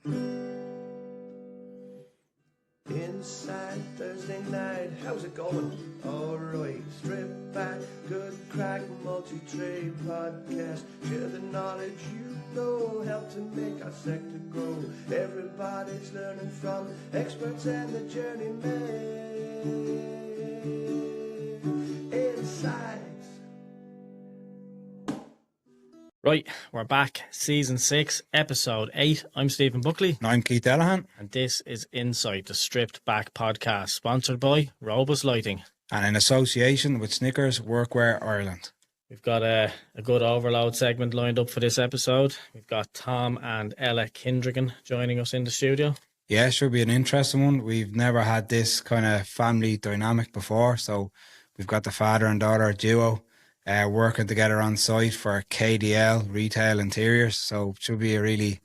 Inside Thursday night, how's it going? Alright, strip back, good crack, multi-trade podcast. Share the knowledge you know, help to make our sector grow. Everybody's learning from experts and the journeymen. Insights. Right, we're back. Season 6, Episode 8. I'm Stephen Buckley. And I'm Keith Daly. And this is Inside, the Stripped Back podcast, sponsored by Robust Lighting. And in association with Snickers Workwear Ireland. We've got a good overload segment lined up for this episode. We've got Tom and Ella Kindregan joining us in the studio. Yeah, should be an interesting one. We've never had this kind of family dynamic before. So we've got the father and daughter duo working together on site for KDL Retail Interiors. So it should be a really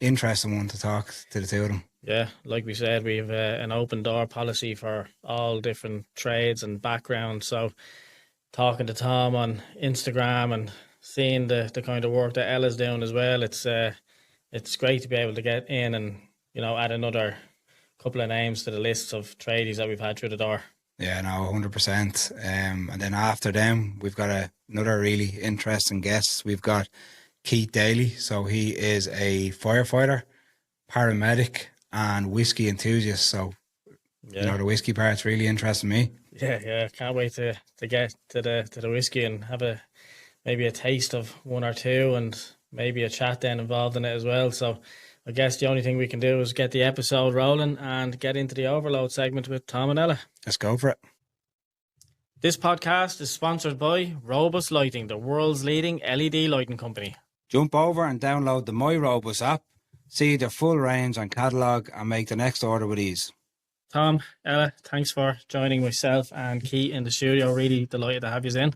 interesting one to talk to the two of them. Yeah, like we said, we have an open door policy for all different trades and backgrounds. So talking to Tom on Instagram and seeing the kind of work that Ella's doing as well, it's great to be able to get in and, you know, add another couple of names to the list of tradies that we've had through the door. Yeah, no, 100%. And then after them, we've got another really interesting guest. We've got Keith Daly. So he is a firefighter, paramedic, and whiskey enthusiast. So, yeah, you know, the whiskey part's really interesting me. Yeah, can't wait to get to the whiskey and have maybe a taste of one or two and maybe a chat then involved in it as well. So I guess the only thing we can do is get the episode rolling and get into the overload segment with Tom and Ella. Let's go for it. This podcast is sponsored by Robust Lighting, the world's leading LED lighting company. Jump over and download the My Robust app, see the full range and catalogue, and make the next order with ease. Tom, Ella, thanks for joining myself and Keith in the studio. Really delighted to have you in.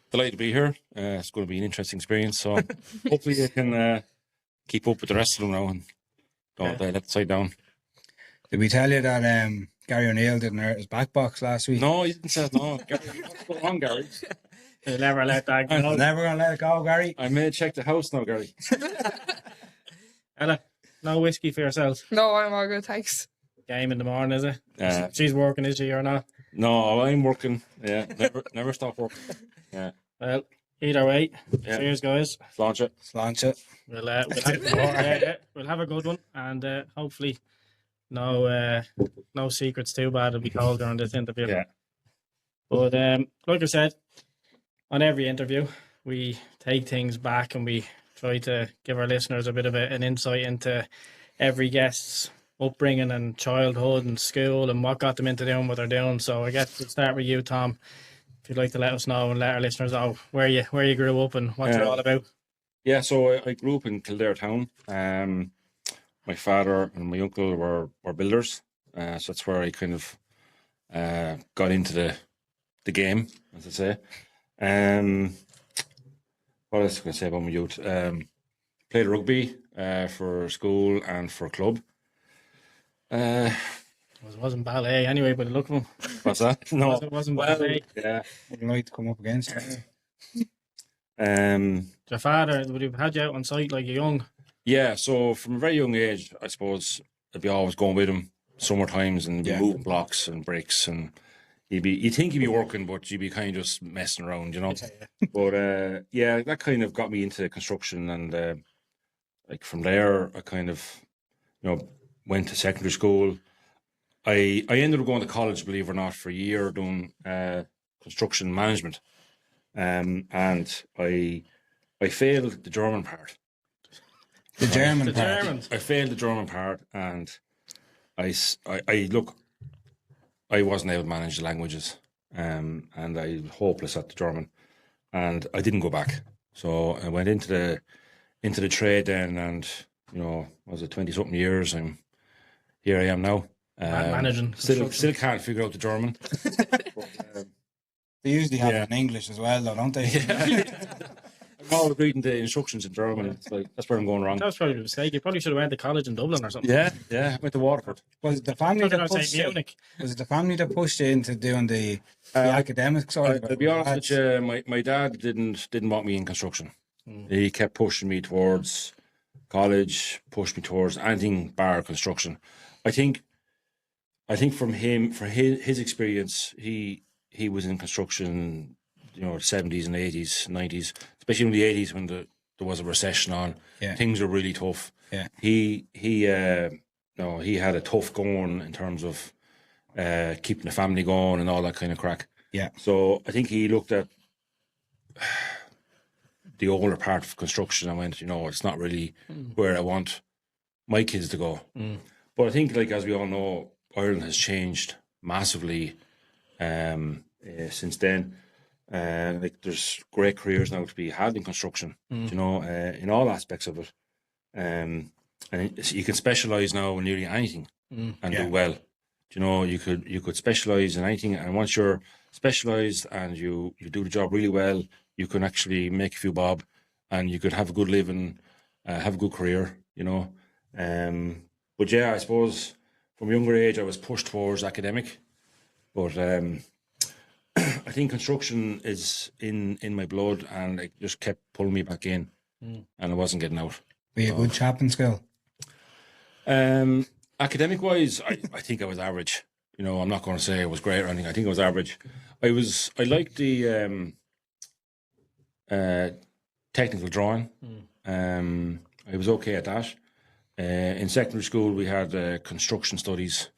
Delighted to be here. It's going to be an interesting experience. So hopefully you can keep up with the rest of them now and don't let the side down. Did we tell you that Gary O'Neill didn't hurt his back box last week? No, you didn't say no. Gary, what's going on, Gary? You'll never let that go. I'm never going to let it go, Gary. I may check the house now, Gary. Ella, no whiskey for yourself? No, I'm all good, thanks. Game in the morning, is it? She's working, is she, or not? No, I'm working. Yeah, never stop working. Yeah. Well, either way, Yeah. cheers, guys. Launch it. Launch it. We'll have a good one, and hopefully no secrets too bad will be told during this interview. Yeah. But like I said, on every interview, we take things back and we try to give our listeners a bit of an insight into every guest's upbringing and childhood and school and what got them into doing what they're doing. So I guess we'll start with you, Tom. If you'd like to let us know and let our listeners know where you grew up and what you're all about. Yeah, so I grew up in Kildare town. My father and my uncle were builders. So that's where I kind of got into the game, as I say. What else can I say about my youth? Played rugby for school and for club. It wasn't ballet anyway, but look of them. What's that? No, It wasn't ballet. yeah. Would you like to come up against it? Your father would have had you out on site like you're young. Yeah, so from a very young age, I suppose I'd be always going with him summer times and be moving blocks and bricks, and you'd think he'd be working, but you'd be kind of just messing around, you know. But yeah, that kind of got me into construction, and like from there, I kind of, you know, went to secondary school. I ended up going to college, believe it or not, for a year doing construction management, and I failed the German part. The German The part. Germans. I failed the German part, and I look, I wasn't able to manage the languages, and I was hopeless at the German, and I didn't go back. So I went into the trade then, and you know, was it 20-something years, and here I am now. Managing. Still can't figure out the German. But, They usually have it in English as well, though, don't they? I'm always reading the instructions in German. It's like, that's where I'm going wrong. That was probably a mistake. You probably should have went to college in Dublin or something. Yeah, I went to Waterford. Was it the family that pushed you? Munich. Was it the family that pushed you into doing the academic side of it? To be honest with you, my dad didn't want me in construction. He kept pushing me towards college, pushed me towards anything bar construction. I think from him, for his experience, he was in construction, the 70s and 80s, 90s, especially in the 80s when there was a recession on. Yeah. Things were really tough. Yeah. He had a tough going in terms of keeping the family going and all that kind of crack. Yeah. So I think he looked at the older part of construction and went, it's not really where I want my kids to go. But I think, like, as we all know, Ireland has changed massively since then. Like, there's great careers now to be had in construction, in all aspects of it. And you can specialise now in nearly anything and do well. You could specialise in anything, and once you're specialised and you do the job really well, you can actually make a few bob, and you could have a good living, have a good career. But yeah, I suppose from a younger age I was pushed towards academic, but I think construction is in my blood, and it just kept pulling me back in, and I wasn't getting out. Were you a good chap in school? Academic wise, I think I was average. I'm not going to say I was great or anything. I think I was average. I liked the technical drawing. I was okay at that. In secondary school, we had construction studies.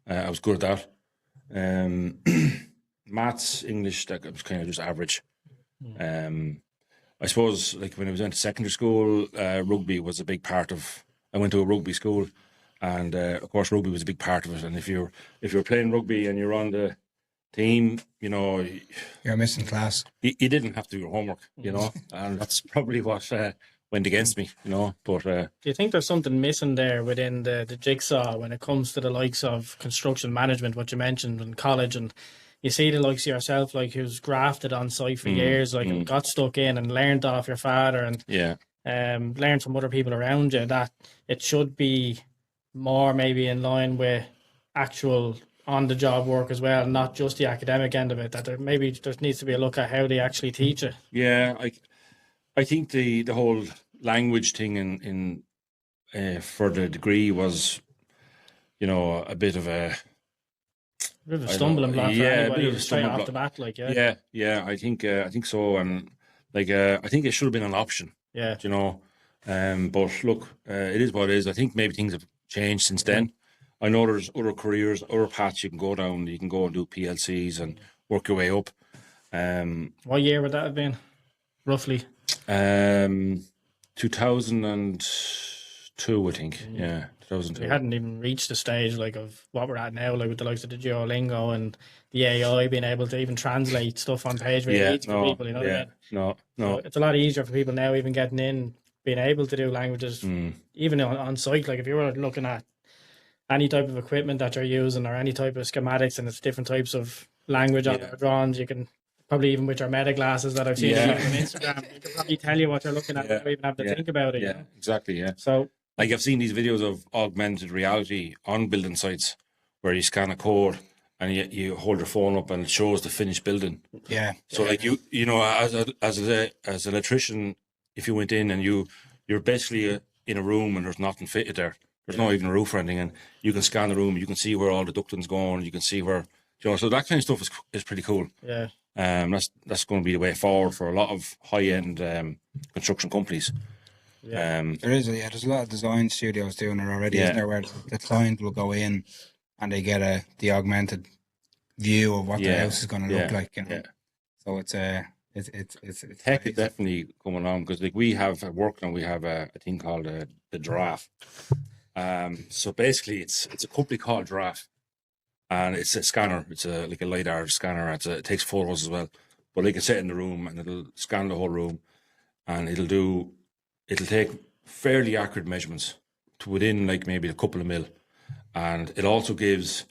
I was good at that. Maths, English, that was kind of just average. I suppose, like, when I was into secondary school, rugby was a big part of. I went to a rugby school, and of course, rugby was a big part of it. And if you're playing rugby and you're on the team, You're missing class. You didn't have to do your homework, and that's probably what went against me, But do you think there's something missing there within the jigsaw when it comes to the likes of construction management, what you mentioned in college, and you see the likes of yourself, like, who's grafted on site for years, like, and got stuck in and learned off your father, and learned from other people around you, that it should be more maybe in line with actual on-the-job work as well, not just the academic end of it, that there needs to be a look at how they actually teach it. Yeah, I think the whole language thing in for the degree was, a bit of a stumbling block for anybody straight off block. the bat, like, yeah. I think so, and like, I think it should have been an option. Yeah. But look, it is what it is. I think maybe things have changed since then. I know there's other careers, other paths you can go down. You can go and do PLCs and work your way up. What year would that have been, roughly? 2002, I think. Yeah, 2002. We hadn't even reached the stage, like, of what we're at now, like, with the likes of the Duolingo and the AI being able to even translate stuff on page for people. What I mean? No. So it's a lot easier for people now, even getting in, being able to do languages, even on site. Like, if you were looking at any type of equipment that you're using or any type of schematics, and it's different types of language on our drawings, you can probably, even with your meta glasses that I've seen on Instagram, you can probably tell you what you're looking at without even have to think about it. Yeah, exactly. Yeah. So, like, I've seen these videos of augmented reality on building sites where you scan a code and you hold your phone up and it shows the finished building. Yeah. So like, as an electrician, if you went in and you're basically in a room and there's nothing fitted there. There's not even a roof or anything, and you can scan the room. You can see where all the ducting's going. You can see where, so that kind of stuff is pretty cool. Yeah. That's going to be the way forward for a lot of high-end construction companies. Yeah. There's a lot of design studios doing it already, isn't there, where the client will go in and they get the augmented view of what the house is going to look like. So it's tech is definitely coming on, because like we have at work now, we have a thing called the Giraffe. So basically, it's a company called Giraffe, and it's a scanner. It's like a LiDAR scanner. It takes photos as well, but they can sit in the room and it'll scan the whole room, and it'll take fairly accurate measurements to within like maybe a couple of mil, and it also gives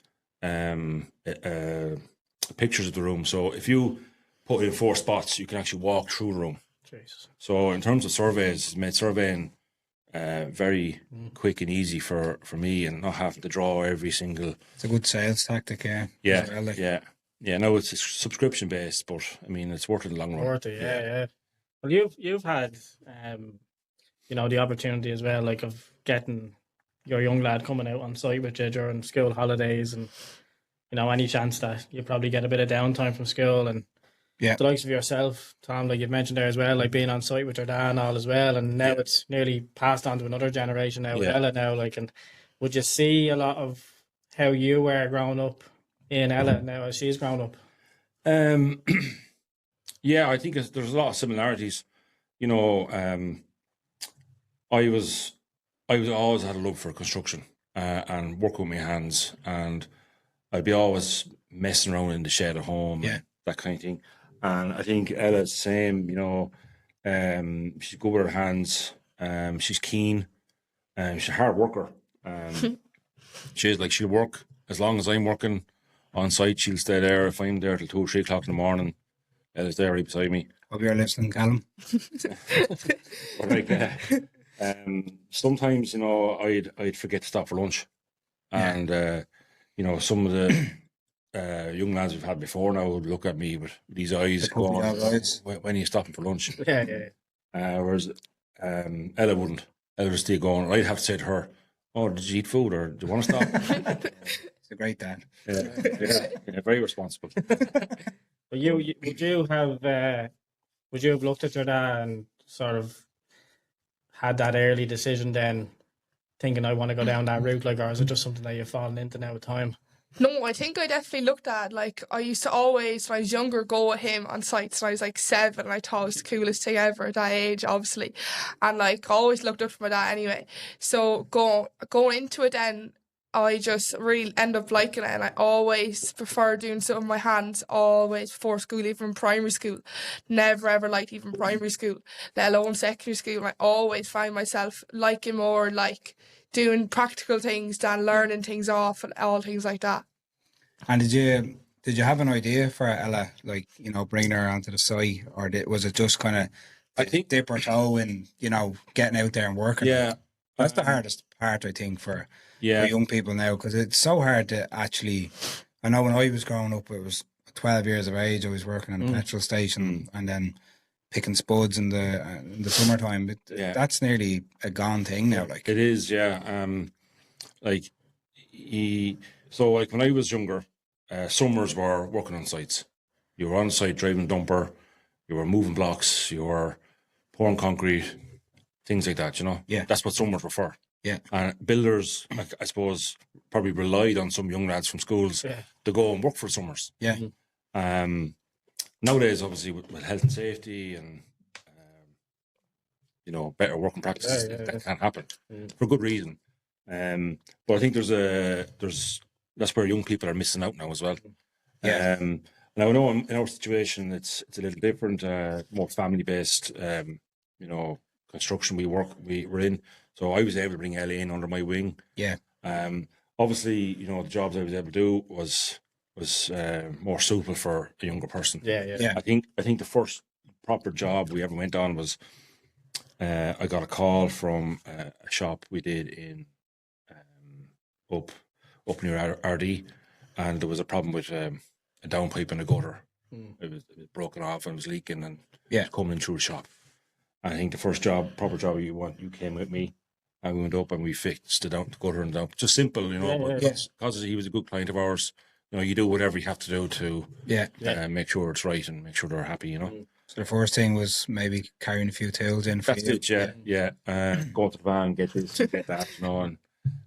pictures of the room. So if you put in 4 spots, you can actually walk through the room. Jesus. So in terms of surveys, it made surveying very quick and easy for me, and not having to draw every single. It's a good sales tactic, yeah. No, it's subscription based, but I mean, it's worth it in the long run. Worth it, yeah. Well, you've had you know, the opportunity as well, like of getting your young lad coming out on site with you during school holidays, and you know, any chance that you probably get a bit of downtime from school, and the likes of yourself, Tom, like you've mentioned there as well, like being on site with your dad and all as well, and now it's nearly passed on to another generation now with Ella now, like, and would you see a lot of how you were growing up in Ella now as she's grown up? Yeah, I think there's a lot of similarities. You know, I was always had a love for construction and working with my hands, and I'd be always messing around in the shed at home, and that kind of thing. And I think Ella's the same. You know, she's good with her hands. She's keen. She's a hard worker. She's like, she'll work as long as I'm working on site. She'll stay there. If I'm there till 2 or 3 o'clock in the morning, Ella's there right beside me. Hope you're listening, Callum. But like, sometimes, you know, I'd forget to stop for lunch, and you know, some of the young lads we've had before now would look at me with these eyes going, when are you stopping for lunch? Whereas Ella wouldn't. Ella would still going. I'd have to say to her, "Oh, did you eat food, or do you want to stop?" It's a great dad. Yeah, very responsible. But would you have looked at your dad and sort of had that early decision then, thinking I want to go down that route, like, or is it just something that you've fallen into now with time? No, I think I definitely looked at, like, I used to always, when I was younger, go with him on sites when I was like 7, and I thought it was the coolest thing ever at that age, obviously. And like, always looked up to my dad anyway. So going into it then, I just really end up liking it, and I always prefer doing something with my hands, always before school, even primary school. Never ever liked even primary school, let alone secondary school. And I always find myself liking more like doing practical things than learning things off and all things like that. And did you have an idea for Ella, like, you know, bringing her onto the site, or was it just kind of, I think, dip her toe in, you know, getting out there and working? Yeah, that's the hardest part, I think, for young people now, because it's so hard to actually. I know when I was growing up, it was 12 years of age. I was working in a petrol station and then picking spuds in the summertime. That's nearly a gone thing now. Like, it is, so like when I was younger, summers were working on sites. You were on site driving dumper, you were moving blocks, you were pouring concrete, things like that. You know, that's what summers were for. Yeah, and builders, I suppose, probably relied on some young lads from schools to go and work for summers. Yeah. Nowadays, obviously, with health and safety and you know, better working practices, that can't happen for good reason. But I think that's where young people are missing out now as well. Yeah. Now I know in our situation it's a little different, more family based. You know, construction we're in. So I was able to bring Ella in under my wing. Yeah. Obviously, you know, the jobs I was able to do was more suitable for a younger person. Yeah. I think the first proper job we ever went on was I got a call from a shop we did in up near RD, and there was a problem with a downpipe in a gutter. It was broken off and it was leaking, and it was coming in through the shop. And I think the first proper job you came with me, and we went up and we fixed the gutter and down. Just simple, you know. Because he was a good client of ours, you know, you do whatever you have to do to make sure it's right and make sure they're happy, you know. So the first thing was maybe carrying a few tools in for That's you. It, go to the van, get this, get that, you know.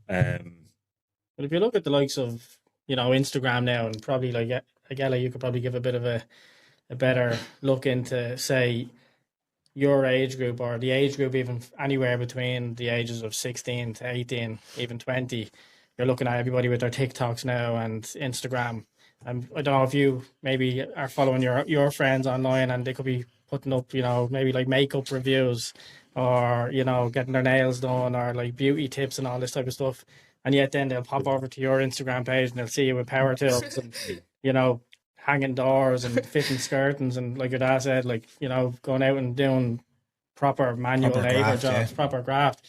But if you look at the likes of, you know, Instagram now, and probably like Ella, you could probably give a bit of a better look into, say, your age group, or the age group even anywhere between the ages of 16 to 18, even 20. You're looking at everybody with their TikToks now and Instagram. And I don't know if you maybe are following your friends online, and they could be putting up, you know, maybe like makeup reviews, or, you know, getting their nails done, or like beauty tips and all this type of stuff. And yet then they'll pop over to your Instagram page and they'll see you with power tools and, you know, hanging doors and fitting skirtings, and like your dad said, like, you know, going out and doing proper manual labor jobs, proper graft.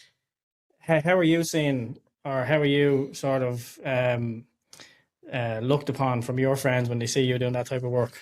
How are you seeing, or how are you sort of looked upon from your friends when they see you doing that type of work?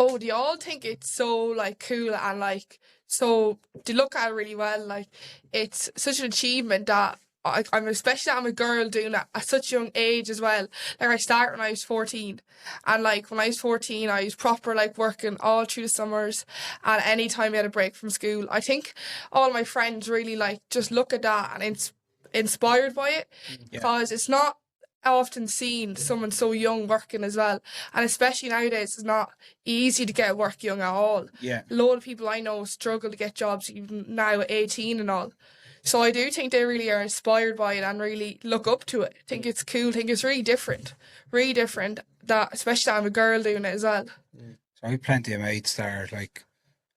Oh, they all think it's so like cool and like so they look at it really well. Like it's such an achievement that I'm especially that I'm a girl doing it at such a young age as well. Like I started when I was 14, and like when I was 14, I was proper like working all through the summers, and any time I had a break from school, I think all my friends really like just look at that and it's inspired by it because it's not often seen someone so young working as well, and especially nowadays it's not easy to get work young at all. Yeah. A lot of people I know struggle to get jobs even now at 18 and all. So I do think they really are inspired by it and really look up to it. Think it's cool. Think it's really different that especially that I'm a girl doing it as well. So I have plenty of mates that are like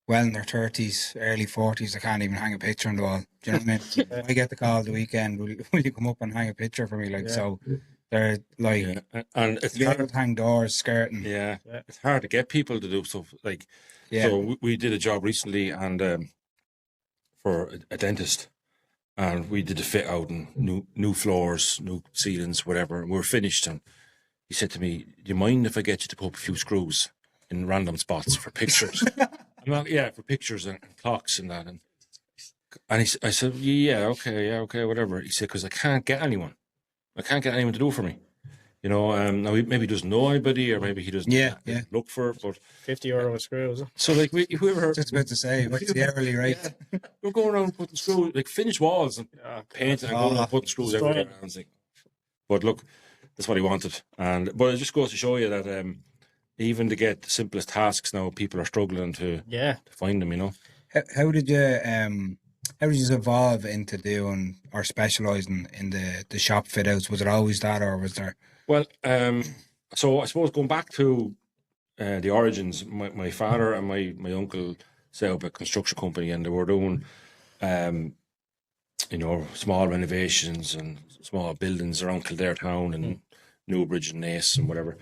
well in their 30s, early 40s. They can't even hang a picture on the wall. Do you know what I mean? I get the call the weekend, will you come up and hang a picture for me? Like, so they're like, and it's able hard. to hang doors, skirting. Yeah, it's hard to get people to do stuff. Like, so we did a job recently and for a dentist, and we did a fit out and new floors, new ceilings, whatever. And we were finished, and he said to me, "Do you mind if I get you to put up a few screws in random spots for pictures?" I'm like, "Yeah, for pictures and clocks and that." And I said, "Yeah, okay, whatever." He said, "Because I can't get anyone to do it for me." You know, now maybe he doesn't know anybody, or maybe he doesn't look for it, but €50 a screw, is it? so like we were Just about to say, what's the hourly rate? we're going around putting screws, like finished walls and painting and going around putting screws everywhere. And it's like, but look, that's what he wanted. But it just goes to show you that even to get the simplest tasks now, people are struggling to find them. You know, How did you evolve into doing or specialising in the shop fit outs? Was it always that, or was there? Well, so I suppose going back to the origins, my father and my uncle set up a construction company, and they were doing, small renovations and small buildings around Kildare town and Newbridge and Naas and whatever.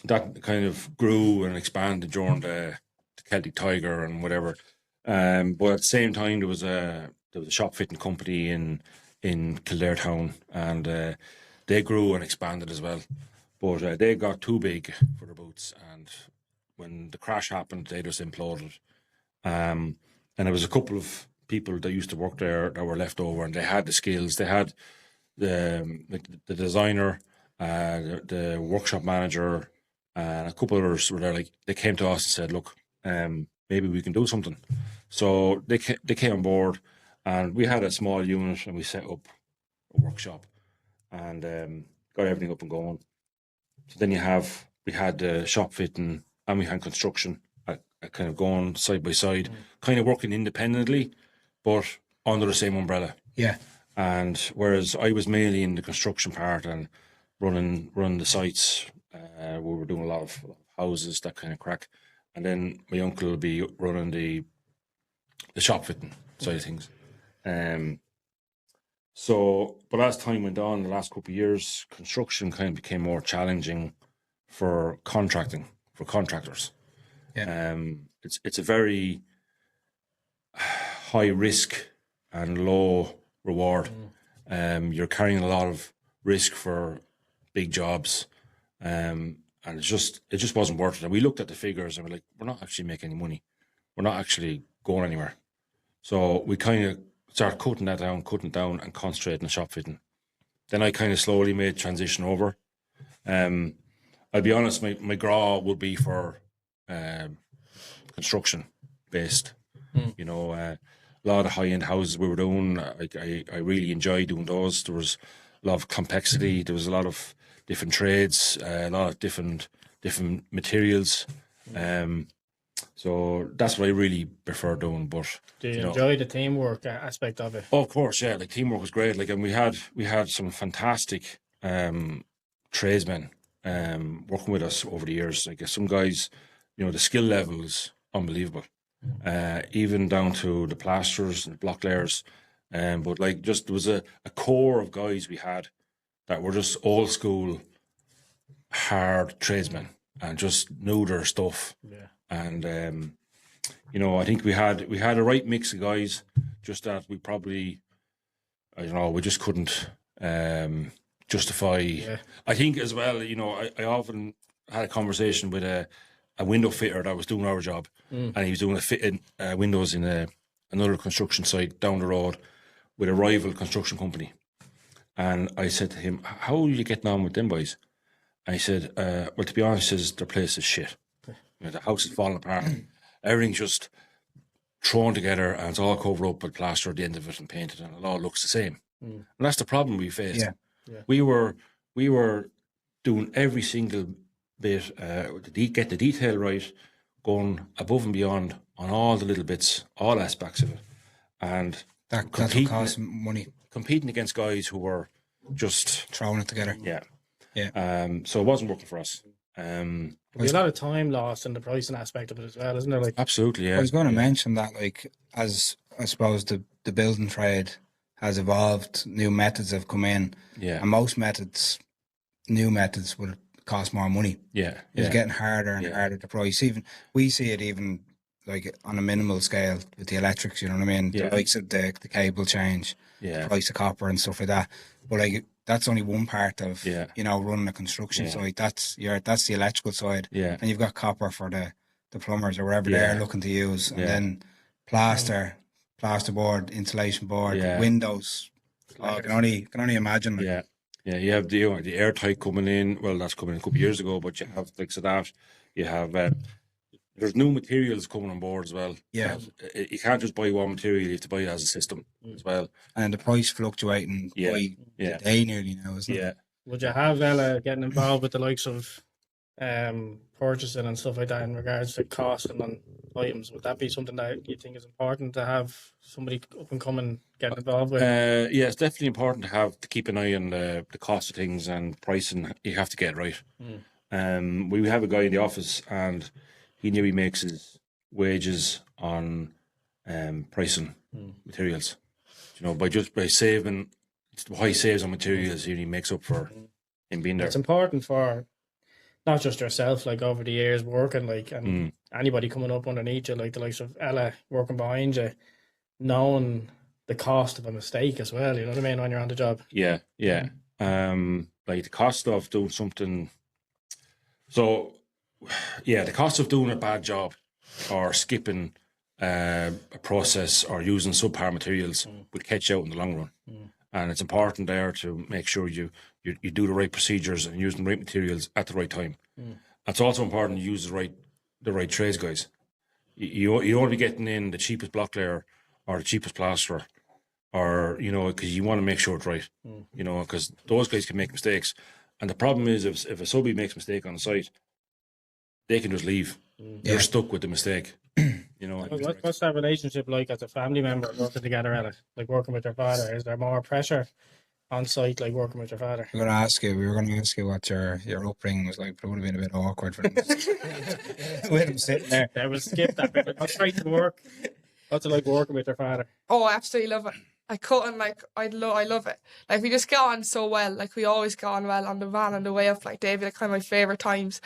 That kind of grew and expanded during the Celtic Tiger and whatever. But at the same time, there was a shop fitting company in Kildare town, and they grew and expanded as well. But they got too big for their boots, and when the crash happened, they just imploded. And there was a couple of people that used to work there that were left over, and they had the skills. They had the designer, the workshop manager, and a couple others were there. Like, they came to us and said, "Look, maybe we can do something." So they came on board, and we had a small unit, and we set up a workshop and got everything up and going. So then we had the shop fitting and we had construction kind of going side by side, kind of working independently, but under the same umbrella. Yeah. And whereas I was mainly in the construction part and running the sites, we were doing a lot of houses, that kind of crack. And then my uncle will be running the shop fitting side of things. But as time went on, the last couple of years, construction kind of became more challenging for contractors. Yeah. It's a very high risk and low reward. You're carrying a lot of risk for big jobs, and it just wasn't worth it. And we looked at the figures and we're like, we're not actually making any money. We're not actually going anywhere. So we kind of started cutting down and concentrating on shop fitting. Then I kind of slowly made transition over. I'll be honest, my draw would be for construction based. You know, a lot of high end houses we were doing. I really enjoyed doing those. There was a lot of complexity. There was a lot of different trades, a lot of different materials. So that's what I really prefer doing. But do you enjoy the teamwork aspect of it? Oh, of course, yeah. Like, teamwork was great. Like, and we had some fantastic tradesmen working with us over the years. Like, some guys, you know, the skill level is unbelievable. Even down to the plasterers and the block layers. But like, just there was a core of guys we had that were just old school, hard tradesmen and just knew their stuff. Yeah. And you know, I think we had a right mix of guys, just that we probably, I don't know, we just couldn't justify. Yeah. I think as well, you know, I often had a conversation with a window fitter that was doing our job, and he was doing a fitting windows in another construction site down the road with a rival construction company. And I said to him, "How are you getting on with them boys?" And he said, "Well, to be honest, he says their place is shit. You know, the house is falling apart. Everything's just thrown together, and it's all covered up with plaster at the end of it and painted, and it all looks the same." And that's the problem we faced. Yeah. We were doing every single bit to get the detail right, going above and beyond on all the little bits, all aspects of it, and that's what costs money. Competing against guys who were just throwing it together. So it wasn't working for us. There's a lot of time lost in the pricing aspect of it as well, isn't there? Like, absolutely, yeah. I was going to mention that, like, as I suppose the building trade has evolved, new methods have come in, and most new methods will cost more money. It's getting harder and harder to price. Even we see it even like on a minimal scale with the electrics. You know what I mean? The likes of the cable change, the price of copper and stuff like that. But like that's only one part of running a construction site. That's the electrical side. And you've got copper for the plumbers or wherever they're looking to use, and then plasterboard, insulation board, windows. I can only imagine. Like, you have the airtight coming in. Well, that's coming in a couple of years ago, but you have like so that you have. There's new materials coming on board as well. You can't just buy one material; you have to buy it as a system as well. And the price fluctuating by the day nearly now, isn't it? Would you have Ella getting involved with the likes of purchasing and stuff like that in regards to costing on items? Would that be something that you think is important to have somebody up and coming getting involved with? Yeah, it's definitely important to keep an eye on the cost of things and pricing. You have to get it right. We have a guy in the office, and he nearly makes his wages on pricing materials. You know, by saving what he saves on materials, he makes up for him being there. It's important for not just yourself, like over the years working, like, and anybody coming up underneath you, like the likes of Ella working behind you, knowing the cost of a mistake as well. You know what I mean, when you're on the job. Like the cost of doing something. So, the cost of doing a bad job or skipping a process or using subpar materials will catch you out in the long run. And it's important there to make sure you do the right procedures and using the right materials at the right time. It's also important to use the right trades guys. You don't want to be getting in the cheapest block layer or the cheapest plasterer, or because you want to make sure it's right. Because those guys can make mistakes, and the problem is if a subbie makes a mistake on the site, they can just leave. You're stuck with the mistake. What's that relationship like as a family member working together, Ella? Like working with your father, is there more pressure on site, like working with your father? We were going to ask you what your upbringing was like, but it would have been a bit awkward for them. With him sitting there. They will skip that bit. Go straight to work. What's it like working with your father? Oh, I absolutely love it. I couldn't, like, I love it. Like, we just get on so well. Like, we always get on well on the van on the way up. Like, David, kind of my favourite times,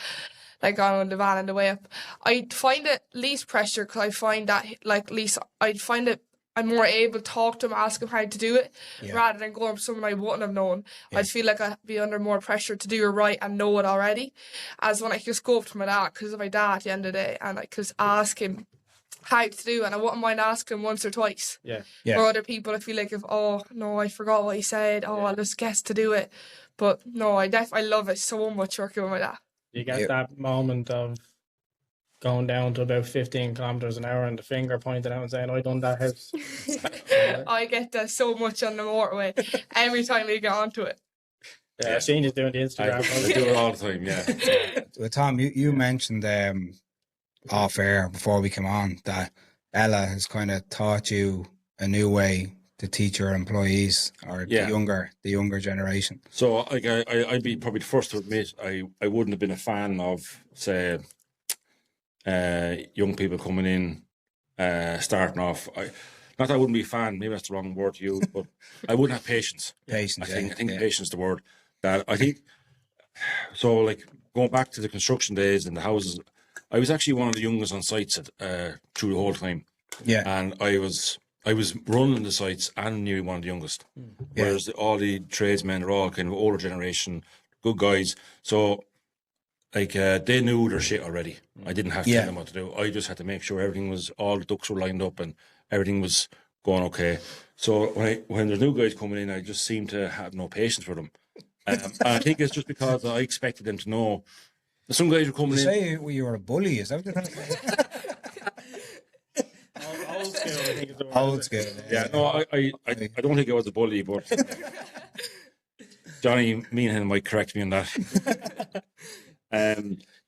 like, on the van on the way up. I find it least pressure because I find that, like, least, I'd find it, I'm more able to talk to him, ask him how to do it, rather than going with someone I wouldn't have known. I'd feel like I'd be under more pressure to do it right and know it already. As when I could just go up to my dad, because of my dad at the end of the day, and I could just ask him how to do, and I wouldn't mind asking once or twice. For other people, I feel like I forgot what he said, I'll just guess to do it. But no, I love it so much working with my dad. You get that moment of going down to about 15 kilometres an hour and the finger pointing out and saying, I done that house. I get that so much on the motorway every time we get onto it. I've seen you doing the Instagram. I do it all the time, Well, Tom, you mentioned off air before we came on that Ella has kind of taught you a new way to teach your employees or the younger generation. So like I'd be probably the first to admit I wouldn't have been a fan of, say, young people coming in, starting off. Not that I wouldn't be a fan, maybe that's the wrong word to use, but I wouldn't have patience. I think patience is the word. That I think. So like going back to the construction days and the houses, I was actually one of the youngest on sites through the whole time. And I was running the sites and nearly one of the youngest. Whereas all the tradesmen are all kind of older generation, good guys. So they knew their shit already. I didn't have to tell them what to do. I just had to make sure all the ducks were lined up and everything was going okay. So when there's new guys coming in, I just seem to have no patience for them. And I think it's just because I expected them to know. Some guys are coming in. Say you were a bully, is that what you're trying to say? Old school, I think. Old school. Yeah, no, I don't think I was a bully, but Johnny, me and him might correct me on that.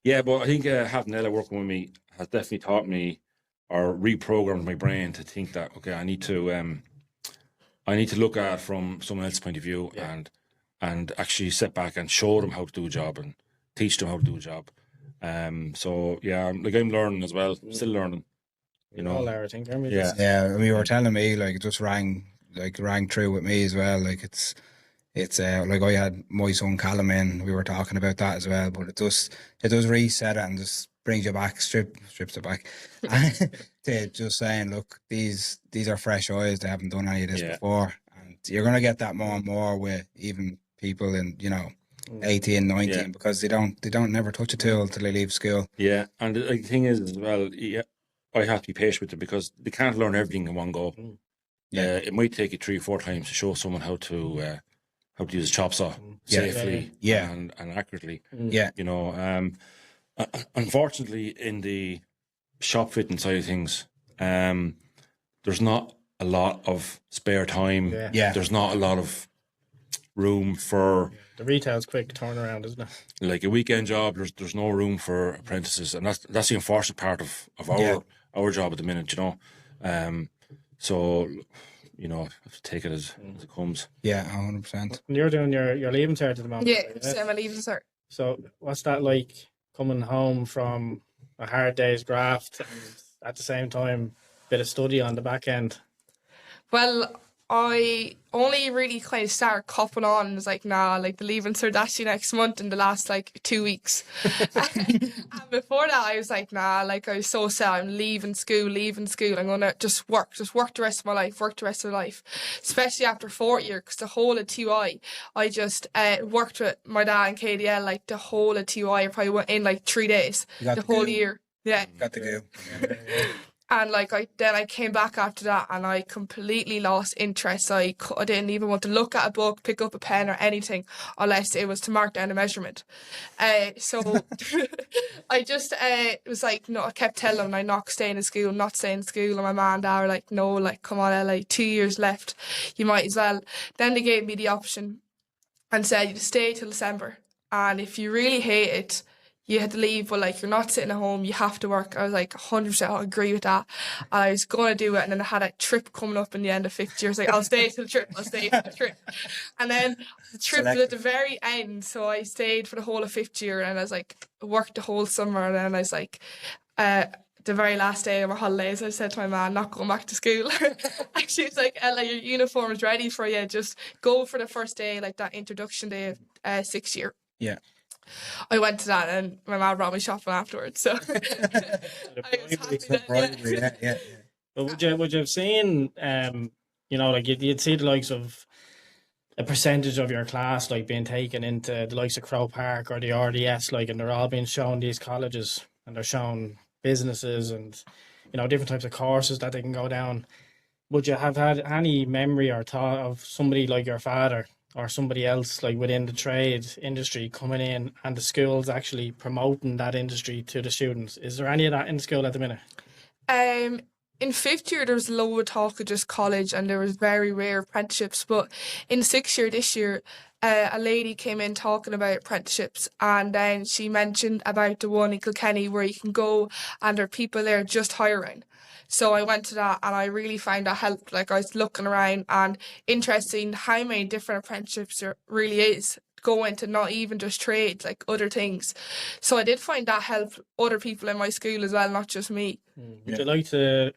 Yeah, but I think having Ella working with me has definitely taught me or reprogrammed my brain to think that, okay, I need to look at it from someone else's point of view and actually sit back and show them how to do a job and teach them how to do a job. So yeah, I'm learning as well, still learning. You know, all I think. Yeah. I mean, you were telling me like it just rang true with me as well. Like it's like I had my son Callum in. We were talking about that as well, but it does reset it and just brings you back, strips it back, to just saying, look, these are fresh eyes. They haven't done any of this before, and you're gonna get that more and more with even people in 18, 19 because they don't never touch a tool till they leave school. Yeah, and the thing is as well, I have to be patient with them because they can't learn everything in one go. It might take you 3 or 4 times to show someone how to use a chop saw safely and accurately. Unfortunately, in the shop fitting side of things, there's not a lot of spare time. There's not a lot of room for the retail's quick turnaround, isn't it? Like a weekend job, there's no room for apprentices, and that's the unfortunate part of our job at the minute, so I have to take it as it comes. 100%. You're doing your leaving cert at the moment. I'm a leaving cert. So what's that like, coming home from a hard day's graft and at the same time bit of study on the back end? Well, I only really kind of started copping on. It was like, the leaving cert actually next month in the last 2 weeks. And before that, I was like, I was so sad. I'm leaving school. I'm going to just work the rest of my life, especially after 4th year, because the whole of TY, I just worked with my dad and KDL, the whole of TY. I probably went in 3 days, the whole year. Yeah. Got to go. And I came back after that and I completely lost interest. I didn't even want to look at a book, pick up a pen or anything unless it was to mark down a measurement. So I just was no, I kept telling them I'm not staying in school. And my mum and dad were like, no, come on, Ella, 2 years left. You might as well. Then they gave me the option and said, you stay till December. And if you really hate it, you had to leave, but you're not sitting at home, you have to work. I was 100% I agree with that. And I was going to do it, and then I had a trip coming up in the end of 5th year. I was I'll stay till the trip. And then the trip was at the very end, so I stayed for the whole of 5th year, and I was worked the whole summer, and then I was the very last day of my holidays, I said to my man, not going back to school. And she was Ella, your uniform is ready for you. Just go for the first day, that introduction day of 6th year. Yeah. I went to that and my mum brought me shopping afterwards. So I was happy then. But would you have seen, you'd see the likes of a percentage of your class being taken into the likes of Crow Park or the RDS, and they're all being shown these colleges and they're shown businesses and different types of courses that they can go down. Would you have had any memory or thought of somebody like your father or somebody else within the trade industry coming in and the schools actually promoting that industry to the students? Is there any of that in school at the minute? In 5th year, there was a load of talk of just college and there was very rare apprenticeships. But in 6th year this year, a lady came in talking about apprenticeships, and then she mentioned about the one in Kilkenny where you can go and there are people there just hiring. So I went to that and I really found that helped. I was looking around and interesting how many different apprenticeships there really is, go into not even just trades, other things. So I did find that helped other people in my school as well, not just me. Would you like to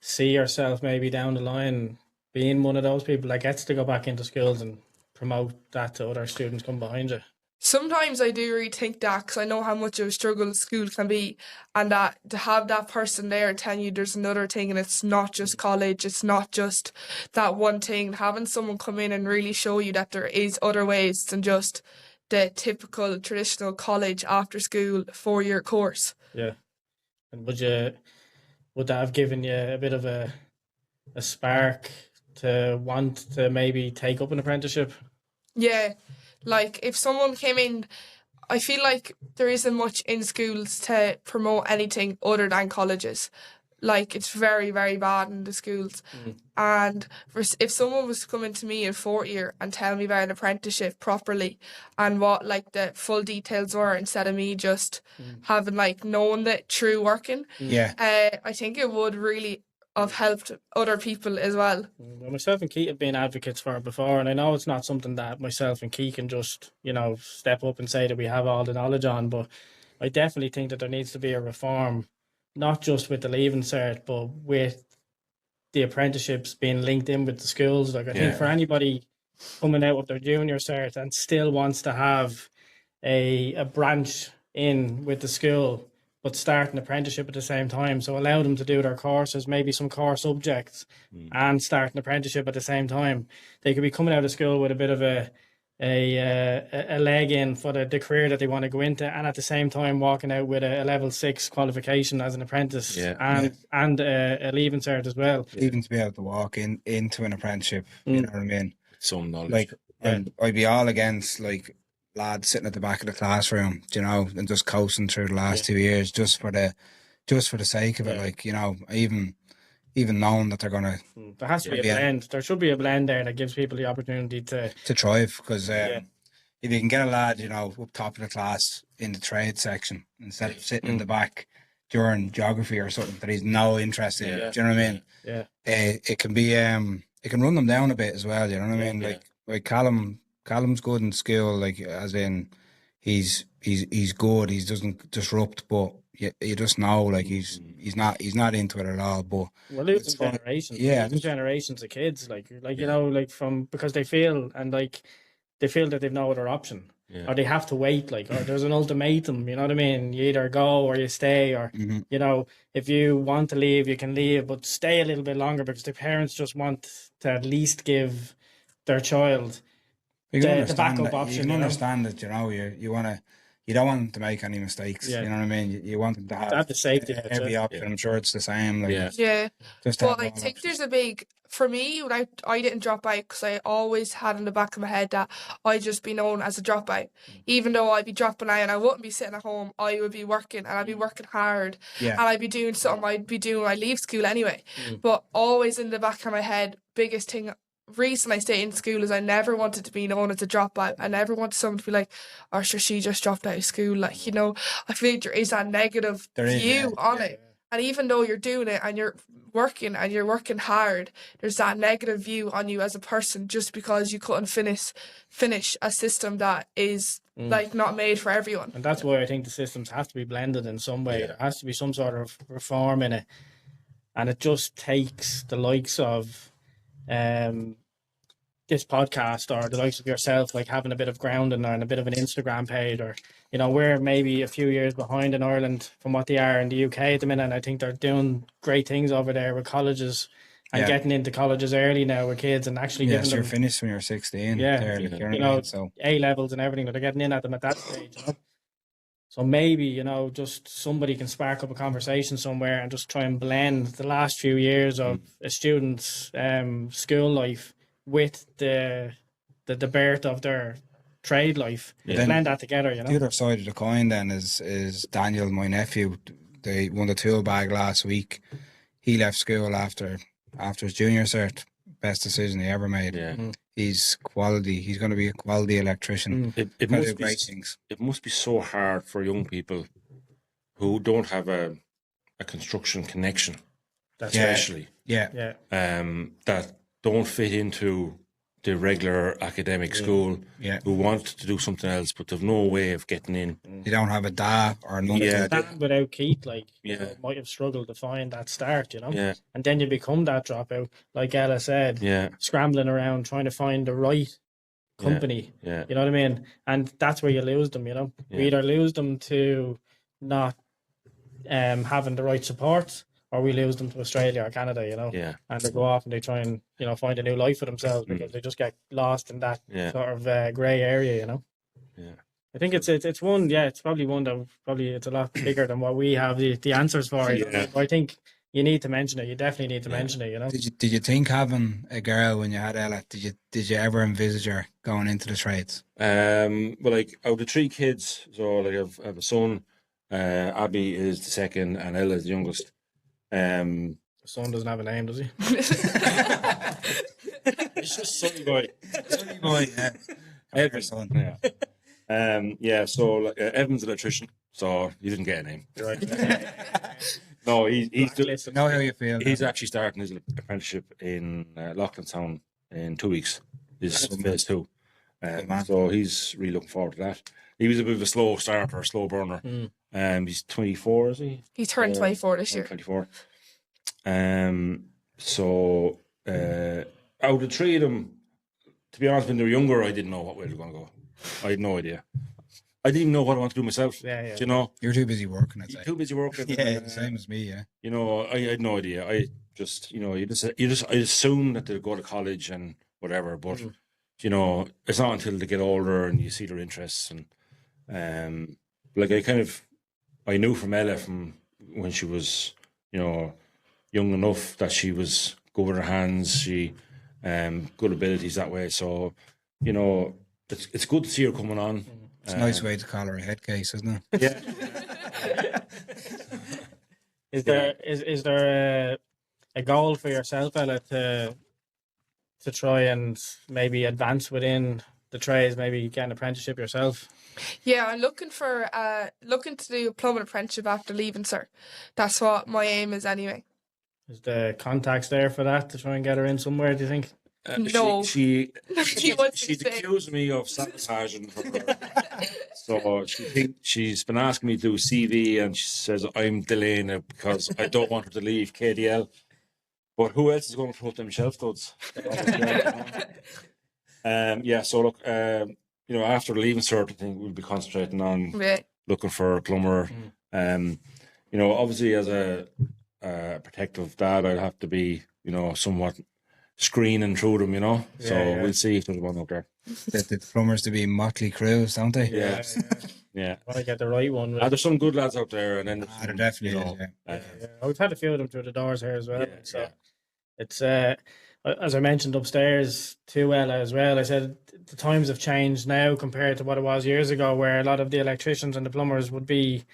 see yourself maybe down the line being one of those people that gets to go back into schools and promote that to other students come behind you? Sometimes I do really think that, because I know how much of a struggle school can be, and that to have that person there telling you there's another thing and it's not just college, it's not just that one thing, having someone come in and really show you that there is other ways than just the typical traditional college after school 4-year course. Yeah. And would that have given you a bit of a spark to want to maybe take up an apprenticeship? Yeah, like if someone came in, I feel like there isn't much in schools to promote anything other than colleges. Like it's very, very bad in the schools. And if someone was coming to me in 4th year and tell me about an apprenticeship properly and what like the full details were, instead of me just having like known that through working, I think it would really have helped other people as well. Well, myself and Keith have been advocates for it before, and I know it's not something that myself and Keith can just, step up and say that we have all the knowledge on, but I definitely think that there needs to be a reform, not just with the leaving cert, but with the apprenticeships being linked in with the schools. Like I think for anybody coming out with their junior cert and still wants to have a branch in with the school, but start an apprenticeship at the same time. So allow them to do their courses, maybe some core subjects, and start an apprenticeship at the same time. They could be coming out of school with a bit of a leg in for the career that they want to go into, and at the same time walking out with a level 6 qualification as an apprentice and a leaving cert as well. Even to be able to walk into an apprenticeship, you know what I mean? Some knowledge. Like, and I'd be all against like lads sitting at the back of the classroom, and just coasting through the last 2 years just for the sake of it. Like, even knowing that they're gonna. There has to be a blend. There should be a blend there that gives people the opportunity to thrive. Because if you can get a lad, up top of the class in the trade section instead of sitting in the back during geography or something that he's no interest in, do you know what I mean? Yeah. It can be it can run them down a bit as well. You know what I mean? Like Callum's good in school, like as in he's good. He doesn't disrupt, but you just know like he's not into it at all. But we're losing generations. Yeah, losing generations of kids. Because they feel that they've no other option. Yeah. Or they have to wait, or there's an ultimatum, you know what I mean? You either go or you stay, or, if you want to leave, you can leave, but stay a little bit longer because the parents just want to at least give their child the backup option. You can understand that, you don't want them to make any mistakes, you know what I mean? You want them to have the safety every option. I'm sure it's the same. But I think there's a big... For me, when I didn't drop out because I always had in the back of my head that I'd just be known as a dropout. Even though I'd be dropping out and I wouldn't be sitting at home, I would be working and I'd be working hard and I'd be doing something I'd be doing when I leave school anyway. But always in the back of my head, biggest thing, reason I stayed in school is I never wanted to be known as a dropout. I never wanted someone to be like, oh, sure, she just dropped out of school. I feel like there is that negative view on it. And even though you're doing it and you're working hard, there's that negative view on you as a person just because you couldn't finish a system that is not made for everyone. And that's why I think the systems have to be blended in some way. There has to be some sort of reform in it. And it just takes the likes of this podcast or the likes of yourself, like having a bit of grounding and a bit of an Instagram page, or we're maybe a few years behind in Ireland from what they are in the UK at the minute, and I think they're doing great things over there with colleges and getting into colleges early now with kids and actually giving them... you're finished when you're 16. So A levels and everything, they're getting in at them at that stage. So maybe just somebody can spark up a conversation somewhere and just try and blend the last few years of a student's school life with the birth of their trade life. Blend that together. The other side of the coin then is Daniel, my nephew. They won the tool bag last week. He left school after his junior cert. Best decision he ever made. He's quality. He's going to be a quality electrician. It must be great things. It must be so hard for young people who don't have a construction connection, especially that don't fit into the regular academic school, who want to do something else, but they've no way of getting in. They don't have a DA or nothing. Dan without Keith, might have struggled to find that start, And then you become that dropout, like Ella said, scrambling around trying to find the right company. You know what I mean? And that's where you lose them, You either lose them to not having the right support, or we lose them to Australia or Canada, and they go off and they try and, find a new life for themselves because they just get lost in that sort of grey area, I think it's one. Yeah, it's probably one that it's a lot bigger than what we have the answers for. Yeah. But I think you need to mention it. You definitely need to mention it. You know. Did you think having a girl when you had Ella? Did you ever envisage her going into the trades? Well, like out of the 3 kids, so like I have a son. Abby is the second, and Ella is the youngest. The son doesn't have a name, does he? It's just Sonny Boy. Sonny Boy, yeah. Evan. Son. Yeah. So like, Evan's an electrician, so he didn't get a name. Right. No, he's Know how you feel. He's actually starting his apprenticeship in Loughlinstown in 2 weeks. This is phase 2. So he's really looking forward to that. He was a bit of a slow starter, a slow burner. He's 24, is he? He turned 24 this year. 24. So out of the 3 of them, to be honest, when they were younger, I didn't know what way they were going to go. I had no idea. I didn't even know what I wanted to do myself. Yeah. You know, You're too busy working. I'd say. too busy working. Yeah, the same as me. Yeah. You know, I had no idea. I just, I assumed that they'd go to college and whatever. But you know, it's not until they get older and you see their interests and like I knew from Ella from when she was, you know, young enough that she was good with her hands. She good abilities that way. So, you know, it's good to see her coming on. It's a nice way to call her a head case, isn't it? Yeah. Is there a goal for yourself, Ella, to try and maybe advance within the trades, maybe get an apprenticeship yourself? Yeah, I'm looking to do a plumbing apprenticeship after leaving, sir. That's what my aim is anyway. Is the contacts there for that to try and get her in somewhere, do you think? No. She'd She accused me of sabotaging her. So she's been asking me to do CV, and she says I'm delaying it because I don't want her to leave KDL. But who else is going to throw up them shelf studs? So look, you know, after leaving cert, I think we'll be concentrating on looking for a plumber. You know, obviously as a protective dad, I'd have to be, you know, somewhat screening through them, you know. We'll see if there's one out there. The plumbers to be motley crews, don't they? Yeah. Want to get the right one. There's some good lads out there, and then There definitely is. We've had a few of them through the doors here as well. It's as I mentioned upstairs to Ella as well. I said the times have changed now compared to what it was years ago, where a lot of the electricians and the plumbers would be.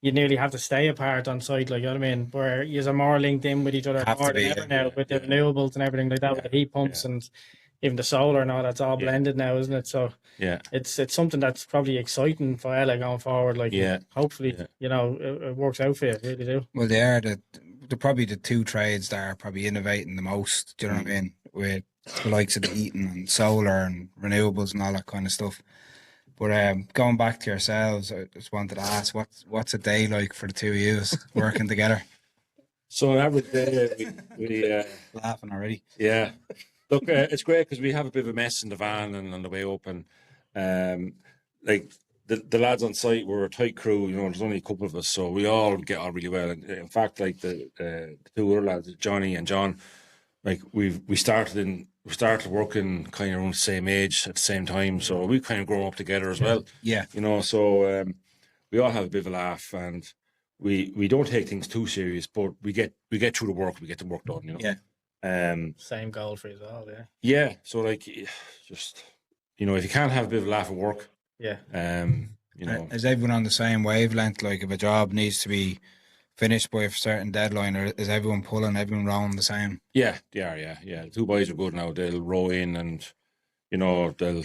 You nearly have to stay apart on site, like, you know what I mean? Where you're more linked in with each other more than ever now, with the renewables and everything like that, with the heat pumps and even the solar and all that's all blended now, isn't it? So it's something that's probably exciting for Ella going forward. Like, hopefully, you know, it works out for you. Really do. Well, they're probably the 2 trades that are probably innovating the most. Do you know what I mean? With the likes of the heating and solar and renewables and all that kind of stuff. But going back to yourselves, I just wanted to ask, what's a day like for the 2 of you working together? So an average day, we laughing already. Yeah, look, it's great because we have a bit of a mess in the van and on the way up, and like the lads on site, we're a tight crew. You know, there's only a couple of us, so we all get on really well. And in fact, like the 2 other lads, Johnny and John, like we started working kind of around the same age at the same time, so we kind of grown up together as well. Yeah, you know, so we all have a bit of a laugh, and we don't take things too serious, but we get through the work, we get the work done. You know. Yeah. Same goal for you as well. Yeah. So like, just, you know, if you can't have a bit of a laugh at work, you know, is everyone on the same wavelength? Like, if a job needs to be finished by a certain deadline, or is everyone pulling, everyone rowing the same? Yeah, they are. Yeah. The 2 boys are good now. They'll row in, and you know, they'll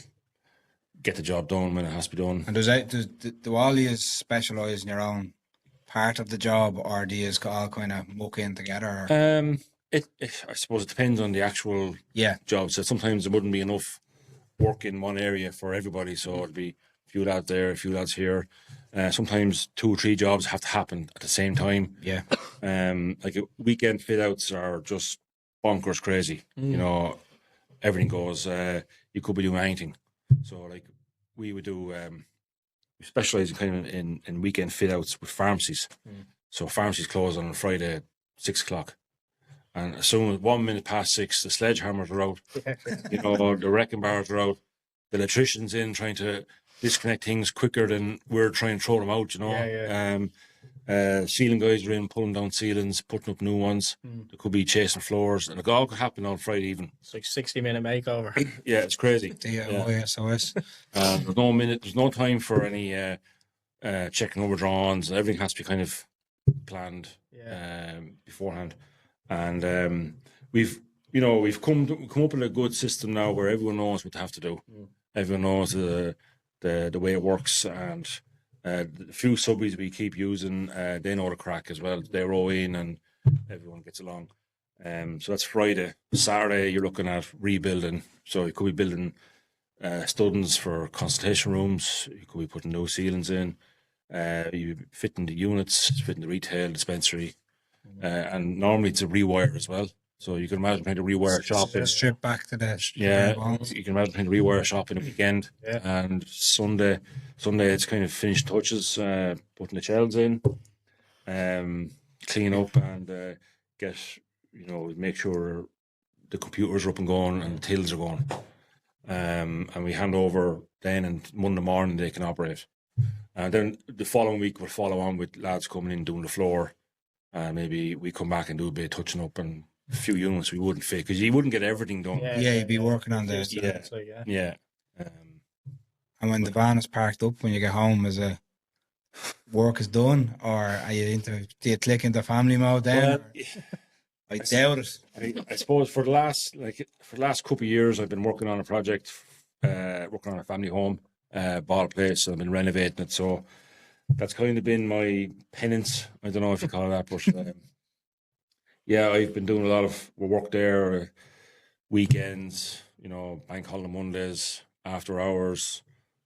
get the job done when it has to be done. And do all you specialise in your own part of the job, or do you all kind of muck in together? I suppose it depends on the actual job. So sometimes there wouldn't be enough work in one area for everybody, so it'd be a few lads there, a few lads here. Sometimes 2 or 3 jobs have to happen at the same time. Yeah. Like weekend fit outs are just bonkers crazy. You know, everything goes. You could be doing anything. So like we would do. We specialise in kind of in weekend fit outs with pharmacies. So pharmacies close on Friday at 6 o'clock. And as soon as 1 minute past 6, the sledgehammers are out. You know, the wrecking bars are out. The electrician's in trying to disconnect things quicker than we're trying to throw them out, Ceiling guys are in, pulling down ceilings, putting up new ones. There could be chasing floors, and it all could happen on Friday even. It's like 60-minute makeover. Yeah, it's crazy. DIY SOS. There's no time for any checking over drawings. Everything has to be kind of planned beforehand. And we've come up with a good system now where everyone knows what they have to do. Everyone knows the way it works, and the few subbies we keep using, they know the crack as well. They row in and everyone gets along. So that's Friday. Saturday, you're looking at rebuilding. So you could be building studdings for consultation rooms. You could be putting new ceilings in. You fitting the units, fitting the retail dispensary. And normally it's a rewire as well. So you can imagine trying to rewire a shop. Strip back to the you can imagine trying to rewire a shop in a weekend. And Sunday it's kind of finished touches, putting the shelves in, clean up and get, make sure the computers are up and going and the tills are going. And we hand over then, and Monday morning they can operate. And then the following week we'll follow on with lads coming in doing the floor. Maybe we come back and do a bit of touching up and a few units we wouldn't fit because you wouldn't get everything done. You'd be working on this. And when the van is parked up, when you get home, is work is done, or are you do you click into family mode then? I doubt it. I suppose for the last couple of years, I've been working on a project, working on a family home, bought a place, and I've been renovating it. So that's kind of been my penance. I don't know if you call it that, but I've been doing a lot of work there, weekends, bank holiday Mondays, after hours,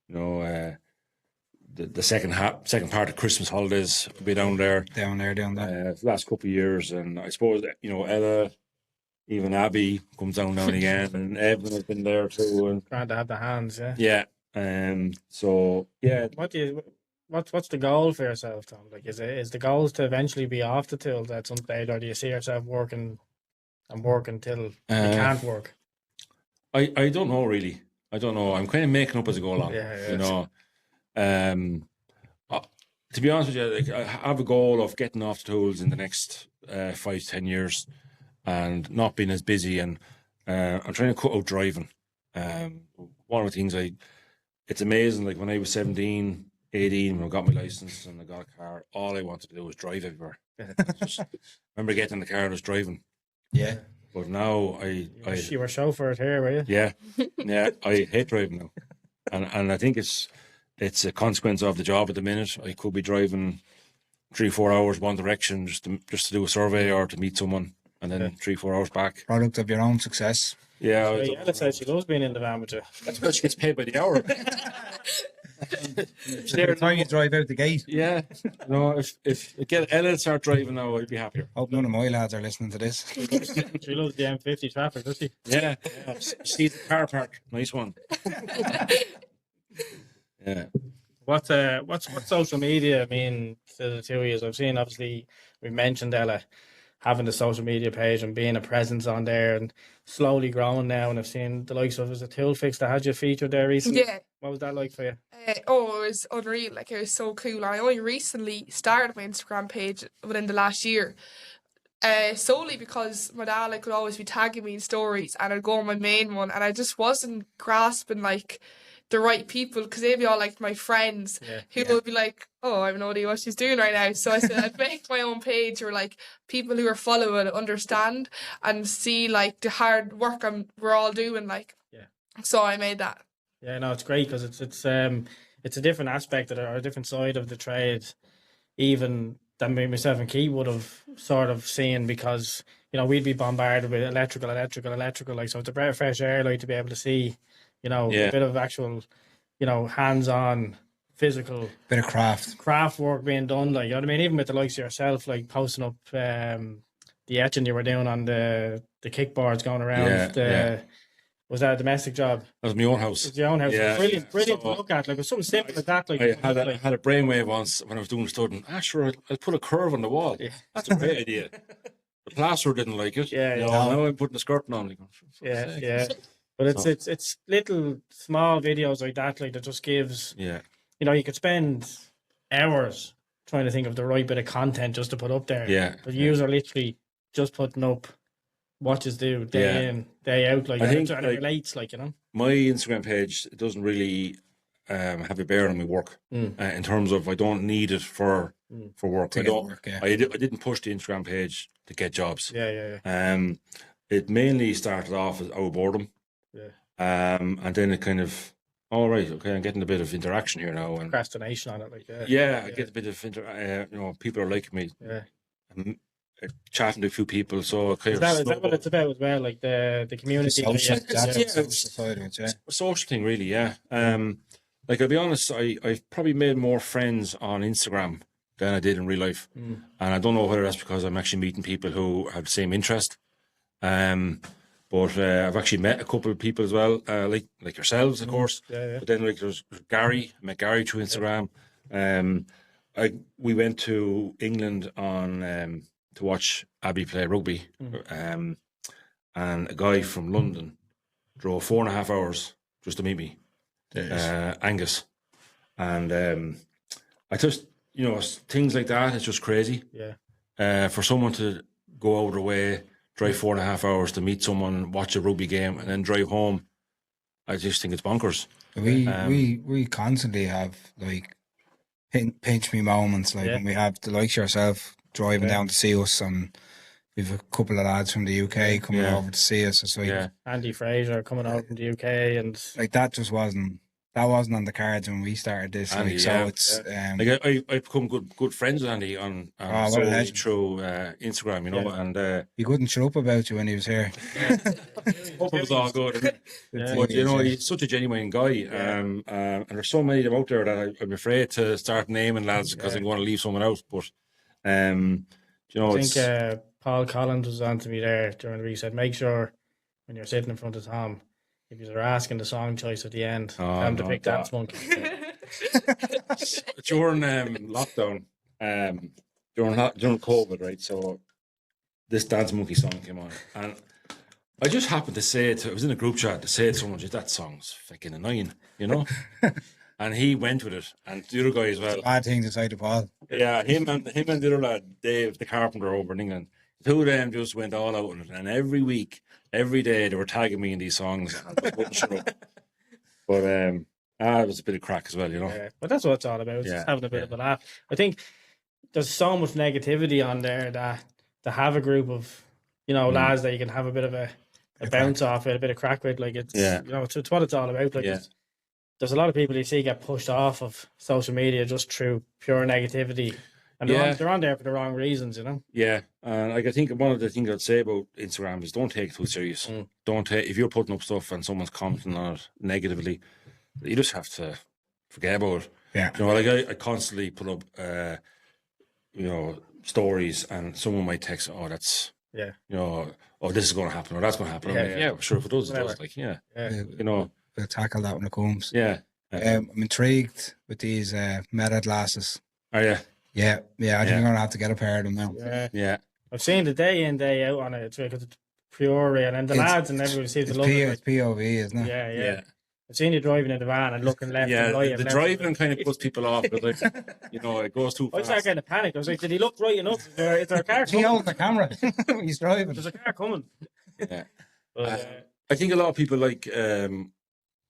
the second part of Christmas holidays, I'll be down there. Down there. The last couple of years, and I suppose Ella, even Abby comes down now and again, and Evan has been there too. And trying to have the hands, What's the goal for yourself, Tom? Like, is the goal to eventually be off the tools at some stage, or do you see yourself working till you can't work? I don't know really. I don't know. I'm kind of making up as I go along. To be honest with you, I have a goal of getting off the tools in the next 5 to 10 years, and not being as busy. And I'm trying to cut out driving. One of the things it's amazing. Like when I was 17. 18 when I got my license and I got a car, all I wanted to do was drive everywhere. Remember getting in the car and was driving. Yeah. But now you were chauffeured here, were you? Yeah. I hate driving now. And I think it's a consequence of the job at the minute. I could be driving 3-4 hours one direction just to do a survey or to meet someone, and then 3-4 hours back. Product of your own success. Yeah. Ella says she loves being in the van with you. That's because she gets paid by the hour. Every time you drive out the gate. Yeah. No, if get Ella to start driving now, I'd be happier. Hope none of my lads are listening to this. She loves the M50 traffic, does she? Yeah. See the car park. Nice one. Yeah. What's social media mean to the two of you? I've seen, obviously, we mentioned Ella having the social media page and being a presence on there and slowly growing now, and I've seen the likes of a Tool Fix that had you featured there recently. Yeah. What was that like for you? It was unreal. Like, it was so cool. I only recently started my Instagram page within the last year. Solely because my dad could always be tagging me in stories, and I'd go on my main one, and I just wasn't grasping the right people, because they'd be all my friends who would be like, oh, I have no idea what she's doing right now. So I said I'd make my own page where people who are following understand and see the hard work we're all doing. So I made that. Yeah, no, it's great because it's a different aspect of or a different side of the trade, even than me, myself and Keith would have sort of seen, because we'd be bombarded with electrical. So it's a breath of fresh air, to be able to see, a bit of actual, hands-on, physical bit of craft work being done. You know what I mean? Even with the likes of yourself, posting up the etching you were doing on the kickboards going around. Was that a domestic job? That was my own house. It was your own house. Yeah. Brilliant to look at. It was something simple like that. I had a brainwave once when I was doing studying. Sure, I'll put a curve on the wall. Yeah. That's a great idea. The plasterer didn't like it. Yeah. Now I'm putting a skirting on. Yeah. But So- it's little small videos like that, like that just gives. Yeah. You know, you could spend hours trying to think of the right bit of content just to put up there. Yeah. But you are literally just putting up what you do day in, day out. Like, I think, and it relates, like, you know. My Instagram page, it doesn't really have a bearing on my work in terms of I don't need it for work. To I get don't. work, yeah. I didn't push the Instagram page to get jobs. Yeah. It mainly started off as out of boredom. Yeah. And then it kind of, all right, okay, I'm getting a bit of interaction here now, and Procrastination on it, like, I get a bit of people are liking me. Yeah. I'm chatting to a few people, so it kind Is that what it's about as well? Like the community. Social, that's yeah, social side of it, yeah. a social thing, really. Yeah. Like, I'll be honest, I've probably made more friends on Instagram than I did in real life, and I don't know whether that's because I'm actually meeting people who have the same interest. But I've actually met a couple of people as well, like yourselves, of course. Yeah. But then, like, there's Gary. I met Gary through Instagram. We went to England on to watch Abbey play rugby, and a guy from London drove 4.5 hours just to meet me, Angus, and I just, things like that. It's just crazy. Yeah. For someone to go out of their way, drive 4.5 hours to meet someone, watch a rugby game, and then drive home, I just think it's bonkers. We constantly have like pinch me moments, like when we have the likes yourself driving down to see us, and we've a couple of lads from the UK coming over to see us. It's like Andy Fraser coming out from the UK, and like that just wasn't on the cards when we started this. Andy, like, so it's like I've become good friends with Andy on through Instagram, and he couldn't shut up about you when he was here. hope it was all good. But he's such a genuine guy, and there's so many of them out there that I'm afraid to start naming lads because I'm going to leave someone out. But I think Paul Collins was on to me there during the week. He said, make sure when you're sitting in front of Tom, if you're asking the song choice at the end, tell him to pick Dance Monkey. During lockdown, during COVID, right? So this Dance Monkey song came on, and I just happened to say it. I was in a group chat to say to someone, "That song's fucking annoying," And he went with it, and the other guy as well. Bad thing to say to Paul. Yeah, him and the other lad, Dave, the carpenter over in England. The two of them just went all out on it, and every week, every day, they were tagging me in these songs, and I just wouldn't shut up. But it was a bit of crack as well, Yeah, but that's what it's all about. It's just having a bit of a laugh. I think there's so much negativity on there that to have a group of lads that you can have a bit of a bounce off with, a bit of crack with, like it's it's what it's all about. Like there's a lot of people you see get pushed off of social media just through pure negativity. And they're on there for the wrong reasons, Yeah, and I think one of the things I'd say about Instagram is don't take it too serious. Don't take, if you're putting up stuff and someone's commenting on it negatively, you just have to forget about it. Yeah, like I constantly put up, stories, and someone might text, "Oh, that's oh, this is going to happen, or that's going to happen." I'm sure if it does, it does. Like, we'll tackle that when it comes. Yeah, I'm intrigued with these meta glasses. Are you? Yeah. I think I'm gonna have to get a pair of them now. Yeah. I've seen the day in, day out on it. It's because it's pure, and the lads and everyone seems to love it. It's POV, isn't it? Yeah. I've seen you driving in the van and looking left and right. The driving kind of puts people off, because it goes too fast. I started getting a panic. I was like, did he look right enough? Is there a car coming? He holds the camera. He's driving. There's a car coming. Yeah. I think a lot of people like.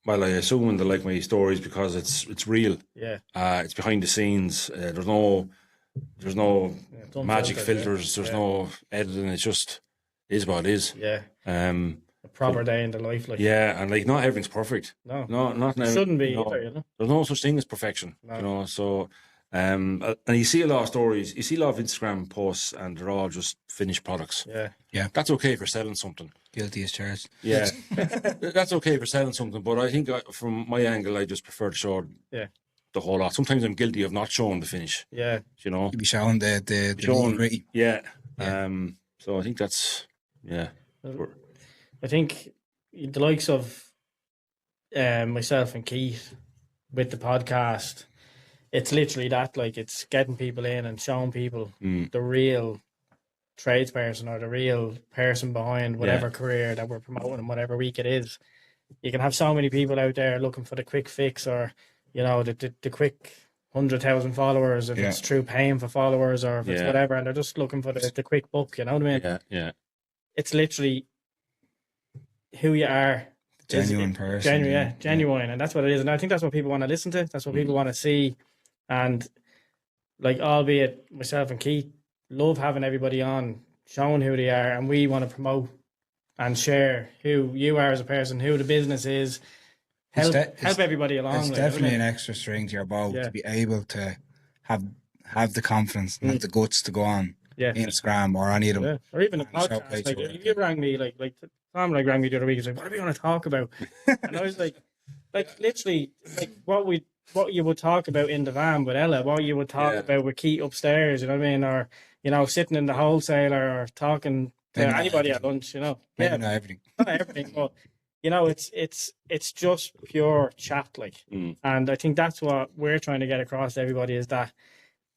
I assume they like my stories because it's real. Yeah. It's behind the scenes. There's no magic filters. There's no editing. It's just is what it is. Yeah. A proper day in the life, like. Yeah, and like not everything's perfect. No, not now. Shouldn't be either. There's no such thing as perfection. No. So. And you see a lot of stories. You see a lot of Instagram posts, and they're all just finished products. Yeah. That's okay for selling something. Guilty as charged. Yeah, that's okay for selling something. But I think from my angle, I just prefer to show the whole lot. Sometimes I'm guilty of not showing the finish. Yeah, you be showing the showing. Yeah. So I think that's I think the likes of myself and Keith with the podcast. It's literally that, like, it's getting people in and showing people the real tradesperson or the real person behind whatever career that we're promoting and whatever week it is. you can have so many people out there looking for the quick fix, or the quick 100,000 followers, if it's through paying for followers, or if it's whatever, and they're just looking for the quick buck. You know what I mean? Yeah. It's literally who you are. Genuine person. Genuine, and that's what it is. And I think that's what people want to listen to. That's what people want to see. And like, albeit myself and Keith love having everybody on, showing who they are, and we want to promote and share who you are as a person, who the business is, help everybody along. It's definitely an extra string to your bow to be able to have the confidence and have the guts to go on Instagram or any of them. Yeah. Or even the podcast. Like, if you rang me, like Tom rang me the other week, he's like, what are we going to talk about? And I was like literally, like what you would talk about in the van with Ella, what you would talk about with Keith upstairs, you know what I mean? Or, sitting in the wholesaler, or talking to anybody at lunch, Maybe not everything. Not everything, but, it's just pure chat, like. And I think that's what we're trying to get across to everybody, is that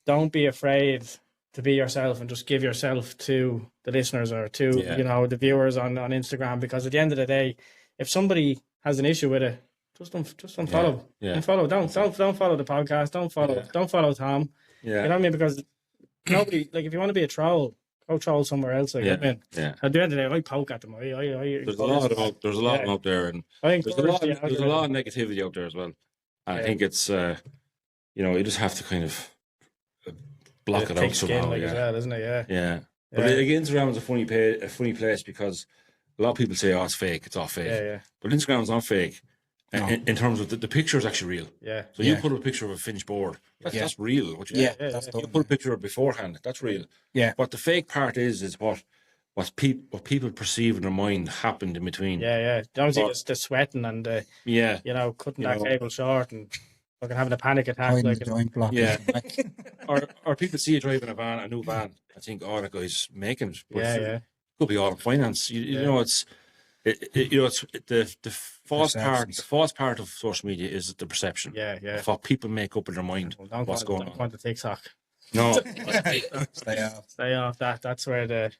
don't be afraid to be yourself and just give yourself to the listeners or to the viewers on Instagram, because at the end of the day, if somebody has an issue with it, just don't follow. Don't follow. Don't follow the podcast. Don't follow Tom. You know what I mean? Because nobody, like, if you want to be a troll, go troll somewhere else. Like, At the end of the day, I poke at them. There's a lot of them out there, and there's a lot of negativity out there as well. And I think it's you just have to kind of block it out somehow, as well, isn't it? Yeah. But Instagram is a funny place, because a lot of people say, "Oh, it's fake. It's all fake." Yeah. But Instagram's not fake. No. In terms of the picture is actually real. Yeah. So you put a picture of a finished board. That's real. What you you put a picture of beforehand. That's real. Yeah. But the fake part is what people perceive in their mind happened in between. Yeah. Obviously, it's the sweating and cutting that cable short and fucking having a panic attack, like, the joint block. Yeah. or people see you driving a new van, and think, "Oh, that guy's making it." But could be all in finance. You know, it's the false part. The false part of social media is the perception. Of what people make up in their mind. Well, what's going on? Don't want the TikTok. No. Stay off. That's where the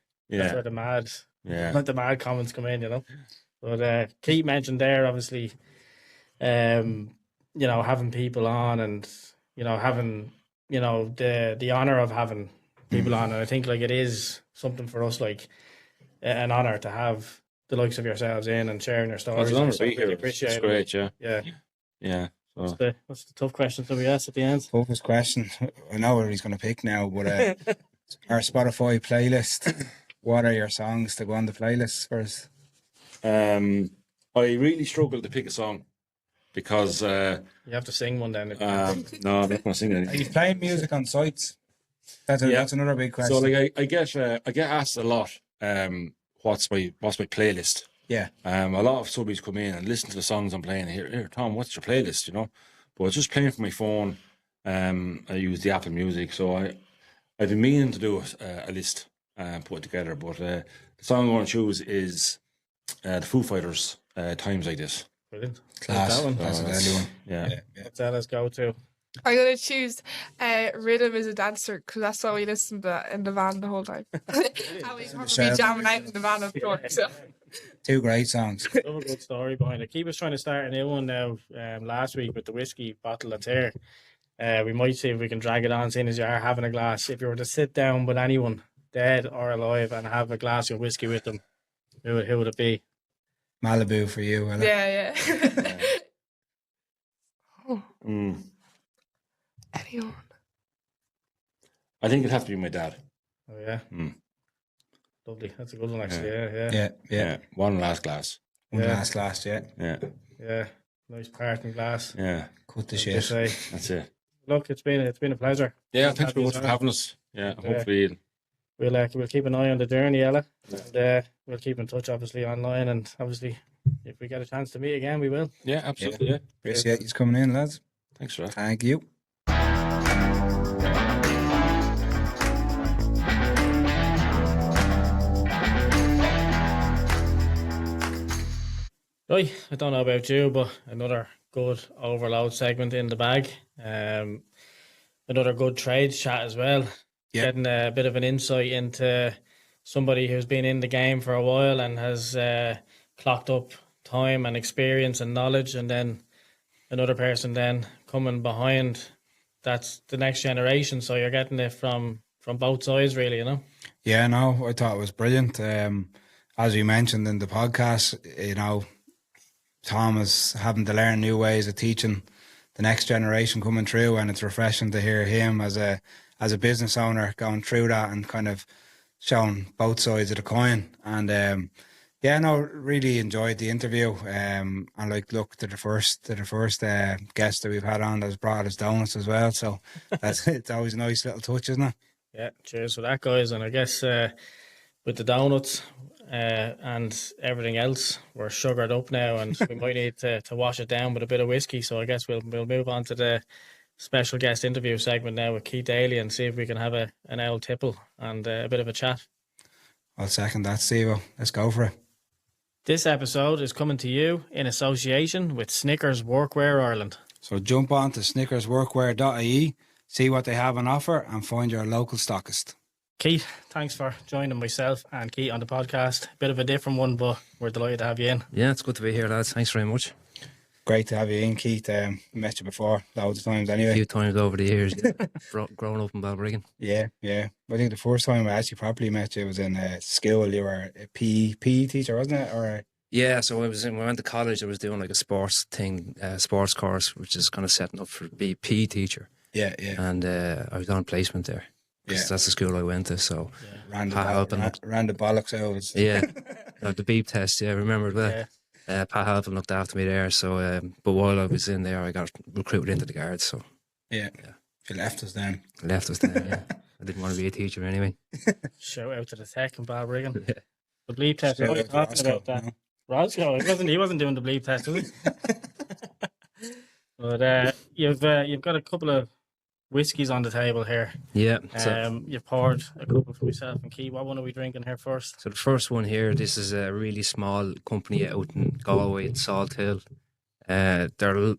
mad the mad comments come in. But Keith mentioned there, obviously, having people on, and having the honor of having people on, and I think, like, it is something for us, like, an honor to have the likes of yourselves in and sharing your stories. It's so really appreciate it's great, yeah. So. What's the tough questions that we asked at the end? Toughest question. I know what he's going to pick now, but our Spotify playlist. What are your songs to go on the playlist first? I really struggle to pick a song, because you have to sing one then. No, I'm not going to sing anything. Are you playing music on sites? That's another big question. So, like, I get asked a lot, what's my playlist? Yeah. A lot of subbies come in and listen to the songs I'm playing. Here, Tom, what's your playlist? But it's just playing from my phone. I use the Apple Music, so I've been meaning to do a list and put it together. But the song I'm going to choose is the Foo Fighters, Times Like This. Brilliant. Class. That one. That's a deadly one. Yeah. That's let's go to. I'm going to choose Rhythm is a Dancer, because that's what we listened to in the van the whole time. And we probably jamming out in the van up front. So. Two great songs. Another good story behind it. Keith was trying to start a new one now last week with the whiskey bottle that's here. We might see if we can drag it on, seeing as you are having a glass. If you were to sit down with anyone, dead or alive, and have a glass of whiskey with them, who would it be? Malibu for you, Ella. Yeah. Anyone? I think it'd have to be my dad. Oh, yeah. Lovely. That's a good one, actually. Yeah. One last glass. One last glass, Yeah. Yeah. Nice parting glass. Yeah. Cut the shit. That's it. Look, it's been a pleasure. Yeah, thanks very much for having us. Yeah, hopefully we'll keep an eye on the journey, Ella, and we'll keep in touch, obviously, online, and obviously, if we get a chance to meet again, we will. Yeah, absolutely. Yeah. Appreciate you coming in, lads. Thanks for that. Thank you. Right, I don't know about you, but another good overload segment in the bag. Another good trade chat as well. Yeah. Getting a bit of an insight into somebody who's been in the game for a while and has clocked up time and experience and knowledge, and then another person then coming behind. That's the next generation. So you're getting it from both sides, really, you know? Yeah, no, I thought it was brilliant. As we mentioned in the podcast, you know, Tom is having to learn new ways of teaching the next generation coming through, and it's refreshing to hear him as a business owner going through that and kind of showing both sides of the coin. And yeah, no, really enjoyed the interview. And like, look to the first guest that we've had on that's brought us donuts as well. So it's always a nice little touch, isn't it? Yeah, cheers for that, guys. And I guess with the donuts and everything else, we're sugared up now, and we might need to wash it down with a bit of whiskey. So I guess we'll move on to the special guest interview segment now with Keith Daly and see if we can have an old tipple and a bit of a chat. I'll second that, Steve. Let's go for it. This episode is coming to you in association with Snickers Workwear Ireland. So jump on to snickersworkwear.ie, see what they have on offer, and find your local stockist. Keith, thanks for joining myself and Keith on the podcast. Bit of a different one, but we're delighted to have you in. Yeah, it's good to be here, lads. Thanks very much. Great to have you in, Keith. Met you before loads of times anyway. A few times over the years, growing up in Balbriggan. Yeah. I think the first time I actually properly met you was in school. You were a PE teacher, wasn't it? Or yeah, so when I went to college, I was doing like a sports sports course, which is kind of setting up for be a PE teacher. Yeah. And I was on placement there. Yeah. That's the school I went to, so... Yeah. Ran the bollocks over. Yeah, the beep test, yeah, I remember it well. Yeah. Pat Halpin looked after me there, so but while I was in there, I got recruited into the Guards. So yeah. You left us then. Yeah. I didn't want to be a teacher anyway. Shout out to the tech in Balbriggan. Yeah. The bleep test. What are you talking about that? Roscoe. He wasn't doing the bleep test, was he? But you've got a couple of whiskies on the table here. Yeah. You've poured a couple for myself and Keith. What one are we drinking here first? So the first one here, this is a really small company out in Galway in Salt Hill. They're a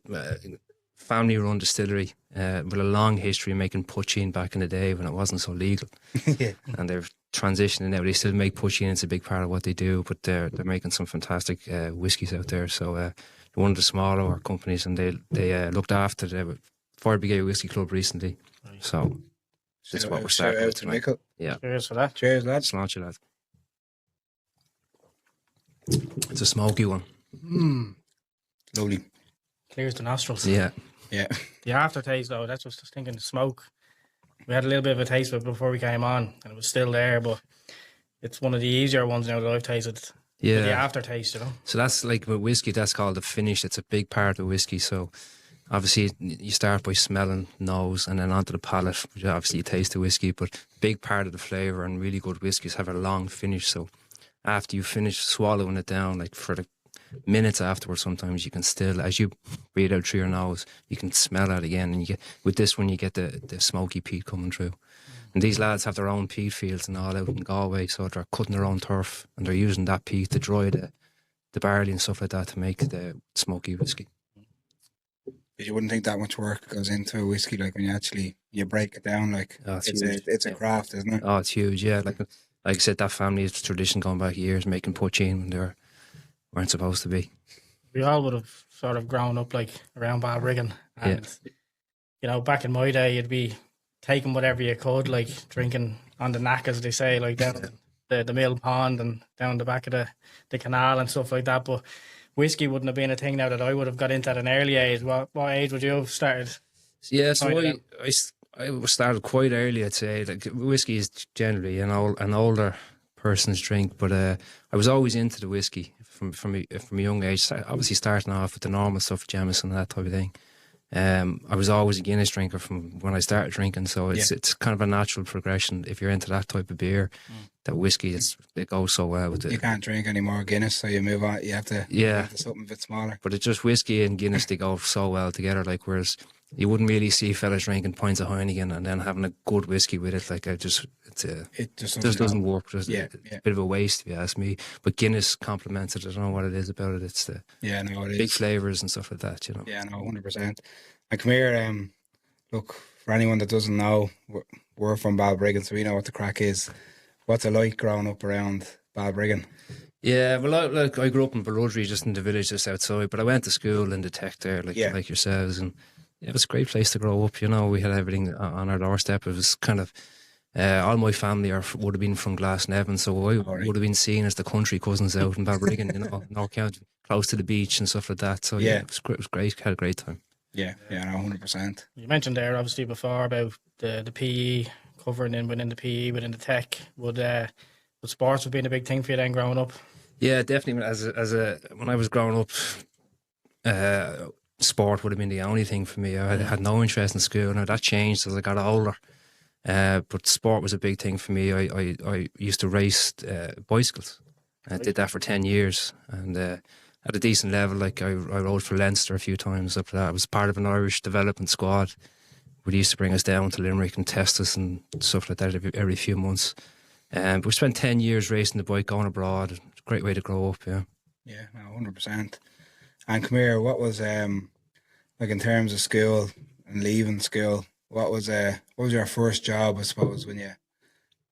family-run distillery with a long history of making poaching back in the day when it wasn't so legal. Yeah. And they're transitioning now. They still make poaching. It's a big part of what they do, but they're making some fantastic whiskies out there. So they're one of the smaller companies, and they looked after the Fire Brigade Whisky Club recently. Right. So that's what we're starting with tonight. Yeah. Cheers for that. Cheers, lads. Launch it, lads. It's a smoky one. Lovely. Clears the nostrils. Yeah. The aftertaste, though, that's what I was thinking. The smoke. We had a little bit of a taste of it before we came on, and it was still there, but it's one of the easier ones now that I've tasted. Yeah. The aftertaste, you know. So that's like with whiskey, that's called the finish. It's a big part of whiskey. So obviously you start by smelling, nose, and then onto the palate, which obviously you taste the whiskey, but big part of the flavour, and really good whiskies have a long finish. So after you finish swallowing it down, like for the minutes afterwards, sometimes you can still, as you breathe out through your nose, you can smell that again. And you get, with this one, you get the smoky peat coming through. And these lads have their own peat fields and all out in Galway, so they're cutting their own turf, and they're using that peat to dry the barley and stuff like that to make the smoky whiskey. You wouldn't think that much work goes into a whiskey, like when you break it down, like it's a craft, isn't it? Oh, it's huge, yeah. Like I said, that family's tradition going back years, making poaching when they weren't supposed to be. We all would have sort of grown up like around Balbriggan, and you know, back in my day, you'd be taking whatever you could, like drinking on the knack, as they say, like down the mill pond and down the back of the canal and stuff like that. But whiskey wouldn't have been a thing now that I would have got into at an early age. What age would you have started? Yeah, so I started quite early, I'd say. Like whiskey is generally an older person's drink, but I was always into the whiskey from a young age. Obviously starting off with the normal stuff, Jameson, that type of thing. I was always a Guinness drinker from when I started drinking, so it's kind of a natural progression if you're into that type of beer. That whiskey, it goes so well with it. You can't drink any more Guinness, so you move on. You have to something a bit smaller. But it's just whiskey and Guinness, they go so well together. Like whereas you wouldn't really see fellas drinking pints of Heineken and then having a good whiskey with it. Like it just doesn't work. Just a bit of a waste, if you ask me. But Guinness complements it. I don't know what it is about it. It's the big flavours and stuff like that. You know. Yeah, no, 100%. And come here. Look, for anyone that doesn't know, we're from Balbriggan, so we know what the crack is. What's it like growing up around Balbriggan? Yeah, well, I grew up in Baludry, just in the village just outside, but I went to school in the tech there, like yourselves, and it was a great place to grow up. You know, we had everything on our doorstep. It was kind of all my family would have been from Glasnevin, so I would have been seen as the country cousins out in Balbriggan, you know, North County, close to the beach and stuff like that. So it was great. Had a great time. Yeah, no, 100%. You mentioned there obviously before about the PE covering within the PE within the tech. Would sports have been a big thing for you then growing up? Yeah, definitely. When I was growing up, sport would have been the only thing for me. I had no interest in school. Now that changed as I got older. But sport was a big thing for me. I used to race bicycles. I did that for 10 years, and at a decent level. Like I rode for Leinster a few times up that. I was part of an Irish development squad. They used to bring us down to Limerick and test us and stuff like that every few months. But we spent 10 years racing the bike, going abroad. It's a great way to grow up, yeah. Yeah, no, 100%. And come here, what was like in terms of school and leaving school? What was your first job, I suppose, when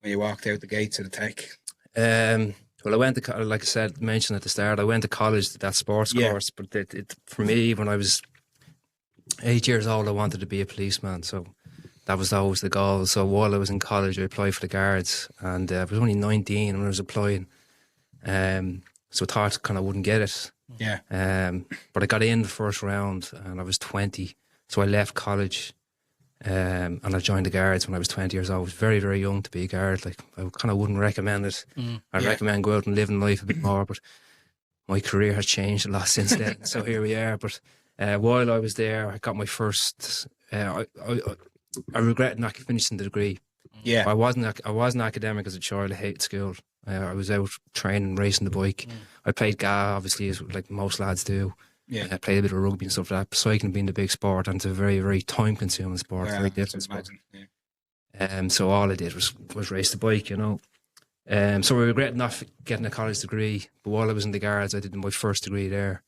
you walked out the gates of the tech? Well, I went to, like I said, mentioned at the start, I went to college, that sports course. But for me, when I was 8 years old, I wanted to be a policeman. So that was always the goal. So while I was in college, I applied for the guards, and I was only 19 when I was applying. So I thought kind of wouldn't get it. Yeah. But I got in the first round, and I was 20. So I left college. And I joined the guards when I was 20 years old. I was very, very young to be a guard. Like, I kind of wouldn't recommend it. I'd recommend go out and living life a bit more, but my career has changed a lot since then. So here we are. But while I was there, I got my first. I regret not finishing the degree. Yeah, I wasn't academic as a child. I hated school. I was out training, racing the bike. I played GA, obviously, as like most lads do. Yeah, I played a bit of rugby and stuff like that. Cycling being the big sport, and it's a very, very time-consuming sport, very different sport. So all I did was race the bike, you know. So I regret not getting a college degree. But while I was in the guards, I did my first degree there,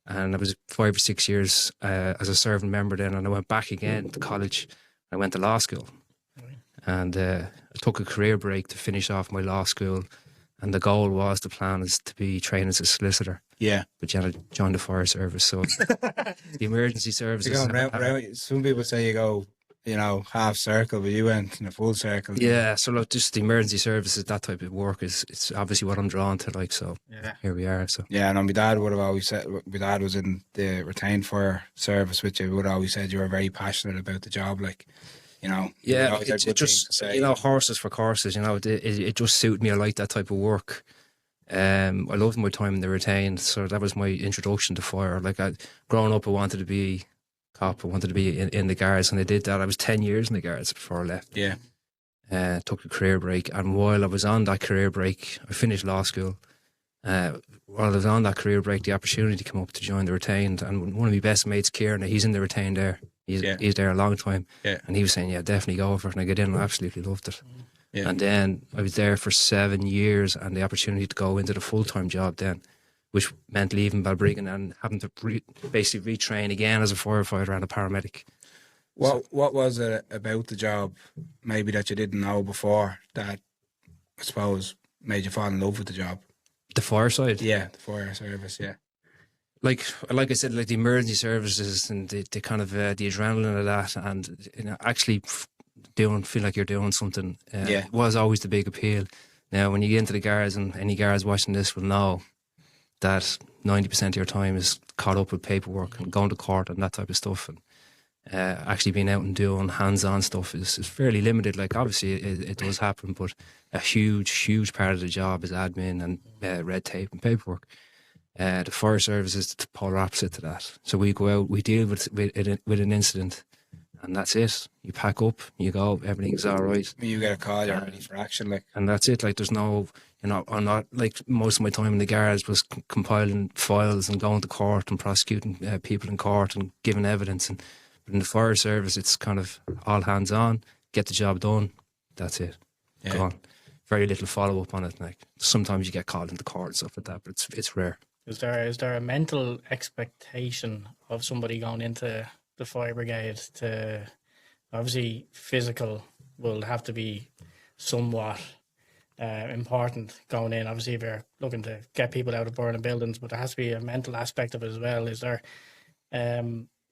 and I was 5 or 6 years as a serving member then. And I went back again to college. I went to law school, and I took a career break to finish off my law school. And the plan is to be trained as a solicitor. Yeah. But you join the fire service. So the emergency services. Some people say you go, half circle, but you went in a full circle. Yeah. So look, just the emergency services, that type of work it's obviously what I'm drawn to. Like, so here we are. So yeah, and my dad would have always said, my dad was in the retained fire service, which would have always said you were very passionate about the job, like. Yeah, it's just horses for courses. It just suited me. I like that type of work. I loved my time in the retained, so that was my introduction to fire. Like, growing up, I wanted to be cop. I wanted to be in the guards, and I did that. I was 10 years in the guards before I left. Yeah, took a career break, and while I was on that career break, I finished law school. While I was on that career break, the opportunity came up to join the retained, and one of my best mates, Kieran, he's in the retained there. He's there a long time. Yeah. And he was saying, definitely go for it. And I got in and I absolutely loved it. Yeah. And then I was there for 7 years, and the opportunity to go into the full-time job then, which meant leaving Balbriggan and having to basically retrain again as a firefighter and a paramedic. What was it about the job maybe that you didn't know before that, I suppose, made you fall in love with the job? The fire side? Yeah, the fire service, yeah. Like I said, like the emergency services and the kind of the adrenaline of that, and actually feel like you're doing something was always the big appeal. Now, when you get into the guards, and any guards watching this will know that 90% of your time is caught up with paperwork and going to court and that type of stuff, and actually being out and doing hands-on stuff is fairly limited. Like, obviously it does happen, but a huge part of the job is admin and red tape and paperwork. The fire service is the polar opposite to that. So we go out, we deal with an incident, and that's it. You pack up, you go, everything's all right. You get a call, you're ready for action, like. And that's it. Like, there's no, I'm not, like, most of my time in the guards was compiling files and going to court and prosecuting people in court and giving evidence. But in the fire service, it's kind of all hands on, get the job done. That's it. Yeah. Go on. Very little follow up on it. Like, sometimes you get called into court and stuff like that, but it's rare. Is there a mental expectation of somebody going into the fire brigade to, obviously physical will have to be somewhat important going in? Obviously, if you're looking to get people out of burning buildings, but there has to be a mental aspect of it as well. Is there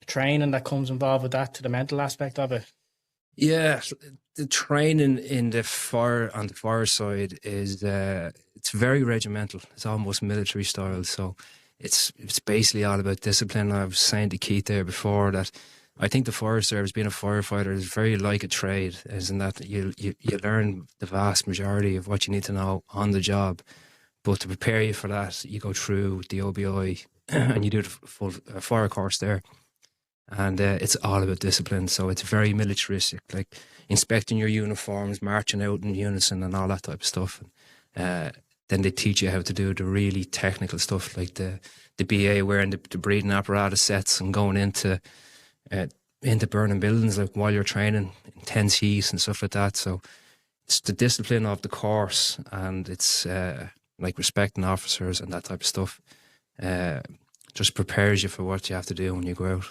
training that comes involved with that to the mental aspect of it? Yeah, the training in the fire on the fire side is it's very regimental. It's almost military style. So it's basically all about discipline. I was saying to Keith there before that I think the fire service, being a firefighter, is very like a trade, as in that you learn the vast majority of what you need to know on the job. But to prepare you for that, you go through the OBI and you do the full fire course there. And it's all about discipline. So it's very militaristic, like inspecting your uniforms, marching out in unison and all that type of stuff. Then they teach you how to do the really technical stuff, like the BA wearing the breathing apparatus sets and going into burning buildings, like while you're training, intense heat and stuff like that. So it's the discipline of the course, and it's like respecting officers and that type of stuff. Just prepares you for what you have to do when you go out.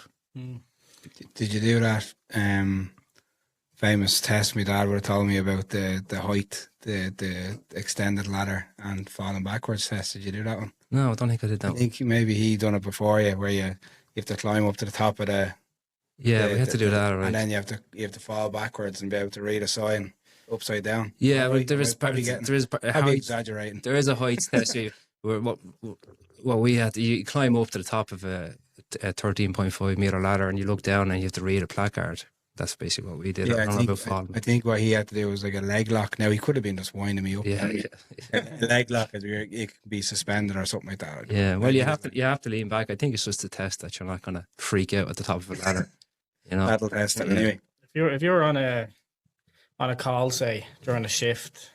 Did you do that famous test my dad would have told me about, the height, the extended ladder and falling backwards test? Did you do that one? No, I don't think I did that. I think maybe he done it before you, where you have to climb up to the top of the... Yeah, we had to do that, right? And then you have to fall backwards and be able to read a sign upside down. Yeah, right? There is exaggerating. There is a height test. What we had to, you climb up to the top of a 13.5 meter ladder, and you look down and you have to read a placard. That's basically what we did. Yeah, I think what he had to do was like a leg lock. Now, he could have been just winding me up. Yeah. A leg lock, it could be suspended or something like that. Yeah, well, you have to lean back. I think it's just a test that you're not going to freak out at the top of a ladder. You know, that'll test it anyway. If you're on a call, say during a shift,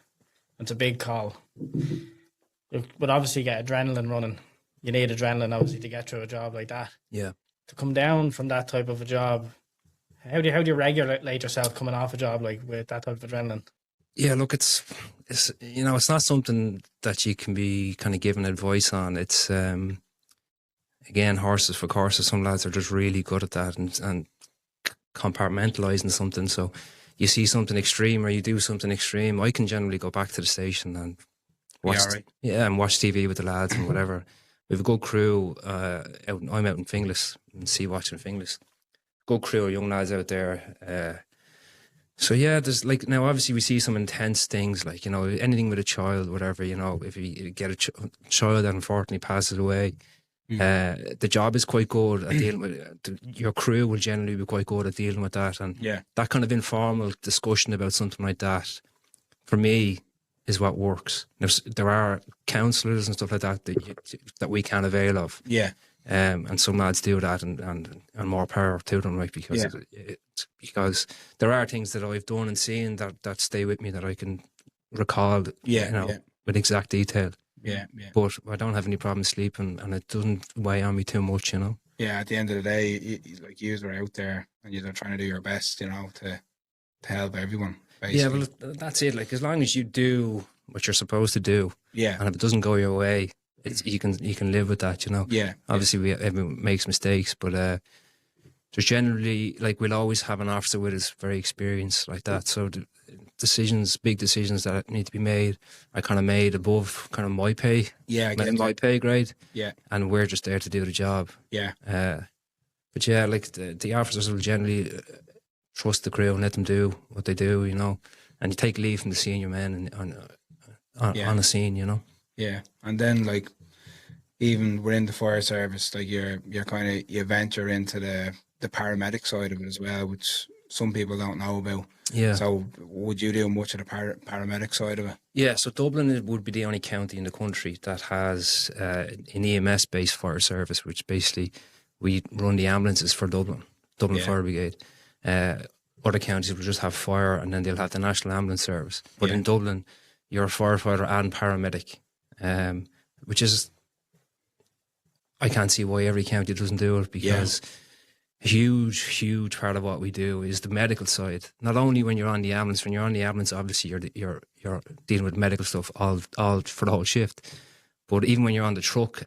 it's a big call. You would obviously get adrenaline running. You need adrenaline, obviously, to get through a job like that. Yeah. To come down from that type of a job, how do you regulate yourself coming off a job like with that type of adrenaline? Yeah, look, it's it's not something that you can be kind of given advice on. It's again, horses for courses. Some lads are just really good at that and compartmentalising something. So you see something extreme or you do something extreme, I can generally go back to the station and watch and watch TV with the lads and whatever. We have a good crew. I'm out in Finglas, in Sea Watch in Finglas. Good crew of young lads out there. So yeah, there's like, now obviously we see some intense things, like, anything with a child, whatever, if you get a child that unfortunately passes away, the job is quite good at dealing with your crew will generally be quite good at dealing with that. And that kind of informal discussion about something like that, for me, is what works. There are counsellors and stuff like that that we can avail of. Yeah. And some lads do that, and more power to them, right? Because there are things that I've done and seen that stay with me that I can recall, with exact detail. Yeah. But I don't have any problem sleeping, and it doesn't weigh on me too much, Yeah, at the end of the day, you are out there and you're trying to do your best, to help everyone. Basically. Yeah, well, that's it. Like, as long as you do what you're supposed to do, and if it doesn't go your way, you can live with that, Yeah. Obviously, everyone makes mistakes, but there's generally, like, we'll always have an officer with us very experienced like that. So the big decisions that need to be made are kind of made above kind of my pay, my pay grade, and we're just there to do the job. Yeah. But yeah, like the officers will generally trust the crew and let them do what they do, and you take leave from the senior men on a scene, Yeah, and then like even within the fire service, like you venture into the paramedic side of it as well, which some people don't know about. Yeah. So would you do much of the paramedic side of it? Yeah. So Dublin would be the only county in the country that has an EMS-based fire service, which basically we run the ambulances for Dublin Fire Brigade. Other counties will just have fire, and then they'll have the National Ambulance Service. But in Dublin, you're a firefighter and paramedic, which is, I can't see why every county doesn't do it, because a huge part of what we do is the medical side. Not only when you're on the ambulance, obviously you're dealing with medical stuff all for the whole shift. But even when you're on the truck,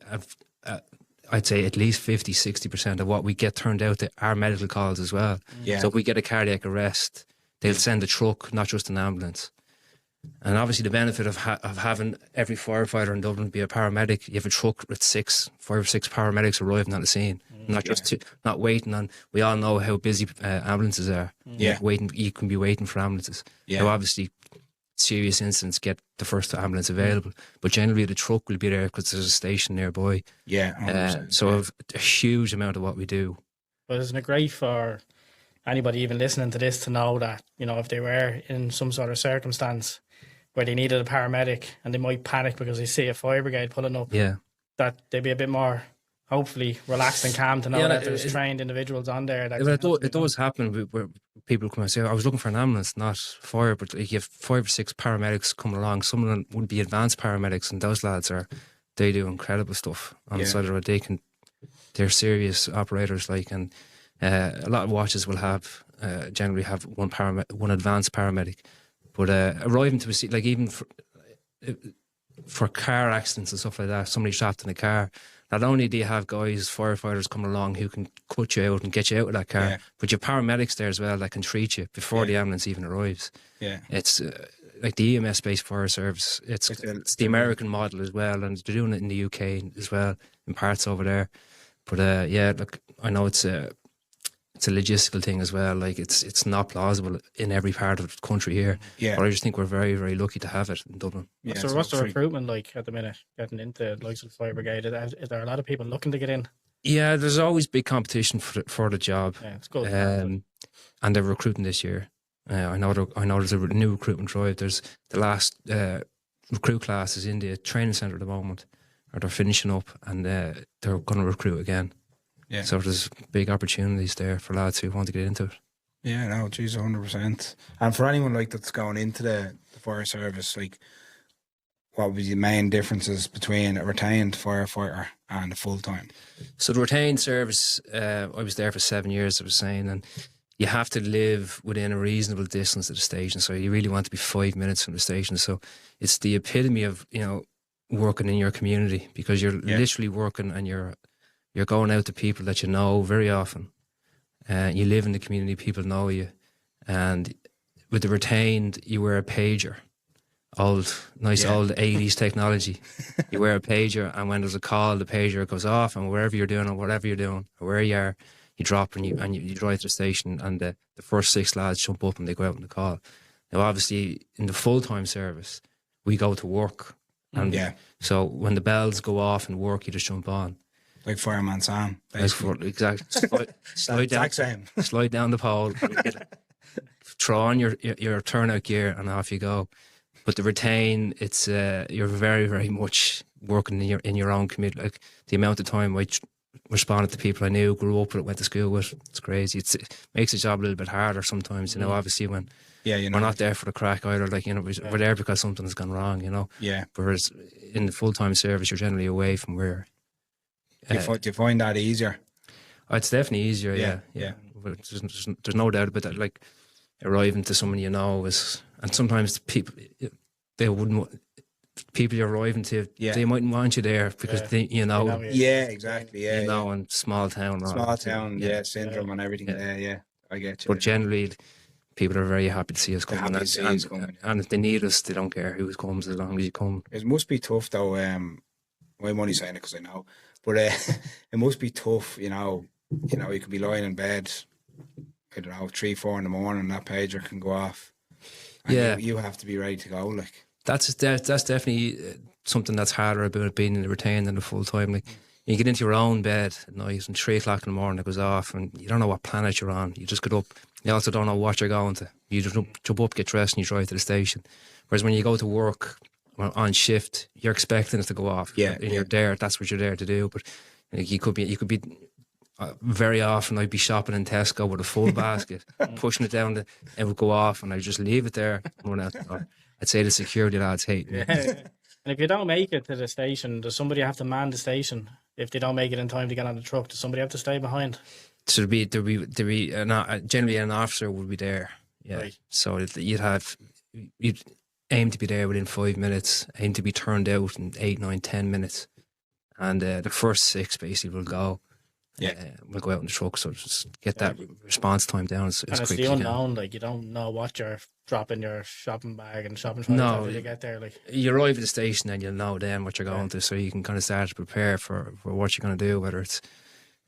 I'd say at least 50-60% of what we get turned out to are medical calls as well. Yeah. So if we get a cardiac arrest, they'll send a truck, not just an ambulance. And obviously the benefit of having every firefighter in Dublin be a paramedic, you have a truck with 5 or 6 paramedics arriving at the scene, not just not waiting on. We all know how busy ambulances are. Yeah. You can be waiting for ambulances. Yeah. Now obviously serious incidents get the first ambulance available, but generally the truck will be there because there's a station nearby. Yeah, 100%. So a huge amount of what we do. But isn't it great for anybody even listening to this to know that, you know, if they were in some sort of circumstance where they needed a paramedic and they might panic because they see a fire brigade pulling up, that they'd be a bit more, hopefully, relaxed and calm to know that there's trained individuals on there. It does happen where people come and say, I was looking for an ambulance, not fire, but like you have 5 or 6 paramedics coming along. Some of them would be advanced paramedics, and those lads they do incredible stuff on the side of the road. They're serious operators, like, and a lot of watches will generally have one advanced paramedic. But arriving to a seat, like even for car accidents and stuff like that, somebody trapped in a car, not only do you have guys, firefighters coming along who can cut you out and get you out of that car, but you have paramedics there as well that can treat you before the ambulance even arrives. Yeah, it's like the EMS-based fire service. It's the American model as well, and they're doing it in the UK as well, in parts over there. But look, I know it's a logistical thing as well. Like it's not plausible in every part of the country here. Yeah. But I just think we're very, very lucky to have it in Dublin. Yeah, so what's the recruitment like at the minute, getting into the likes of the fire brigade? Is there a lot of people looking to get in? Yeah, there's always big competition for the job. Yeah, it's good. And they're recruiting this year. I know there's a new recruitment drive. There's the last recruit class is in the training centre at the moment, or they're finishing up, and they're going to recruit again. Yeah. So there's big opportunities there for lads who want to get into it. Yeah, no, geez, 100%. And for anyone like that's going into the fire service, like, what would be the main differences between a retained firefighter and a full-time? So the retained service, I was there for 7 years, I was saying, and you have to live within a reasonable distance of the station. So you really want to be 5 minutes from the station. So it's the epitome of, working in your community, because you're literally working and you're going out to people that you know very often. You live in the community, people know you. And with the retained, you wear a pager. Old 80s technology. You wear a pager, and when there's a call, the pager goes off, and wherever you're doing or whatever you're doing or where you are, you drop and you drive to the station, and the first 6 lads jump up and they go out on the call. Now, obviously, in the full-time service, we go to work. And so when the bells go off in work, you just jump on. Like Fireman Sam. Exactly. Slide down the pole, throw on your turnout gear, and off you go. But the retain, it's you're very, very much working in your own community. Like the amount of time I responded to people I knew, grew up with, went to school with, it's crazy. It makes the job a little bit harder sometimes. Obviously when we're not there for the crack either. Like we're there because something's gone wrong. Yeah. Whereas in the full time service, you're generally away from where. Do you find that easier? It's definitely easier. Yeah. But there's no doubt about that. Like arriving to someone and sometimes people you're arriving to, they mightn't want you there because they. Yeah, exactly. Yeah. And small town syndrome and everything. Yeah, I get you. But generally, people are very happy to see us coming. And if they need us, they don't care who comes as long as you come. It must be tough though. I'm only saying it because I know, but it must be tough. You could be lying in bed, I don't know, 3-4 in the morning, and that pager can go off. And you have to be ready to go. Like that's definitely something that's harder about being in the retained than the full time. Like you get into your own bed at night, and 3 o'clock in the morning it goes off, and you don't know what planet you're on. You just get up. You also don't know what you're going to. You just jump up, get dressed, and you drive to the station. Whereas when you go to work on shift, you're expecting it to go off. You're there. That's what you're there to do. But you could be. Very often I'd be shopping in Tesco with a full basket, pushing it down, it would go off, and I'd just leave it there. I'd say the security lads hate me. And if you don't make it to the station, does somebody have to man the station? If they don't make it in time to get on the truck, does somebody have to stay behind? So generally an officer would be there. Yeah. Right. So you'd aim to be there within 5 minutes, aim to be turned out in 8, 9, 10 minutes. And the first 6 basically will go. we'll go out in the truck. So just get that response time down as And it's quickly the as you can. unknown, like you don't know what you're dropping your shopping bag and shopping trolley No, until you get there. Like you arrive at the station and you'll know then what you're going to, so you can kind of start to prepare for what you're going to do, whether it's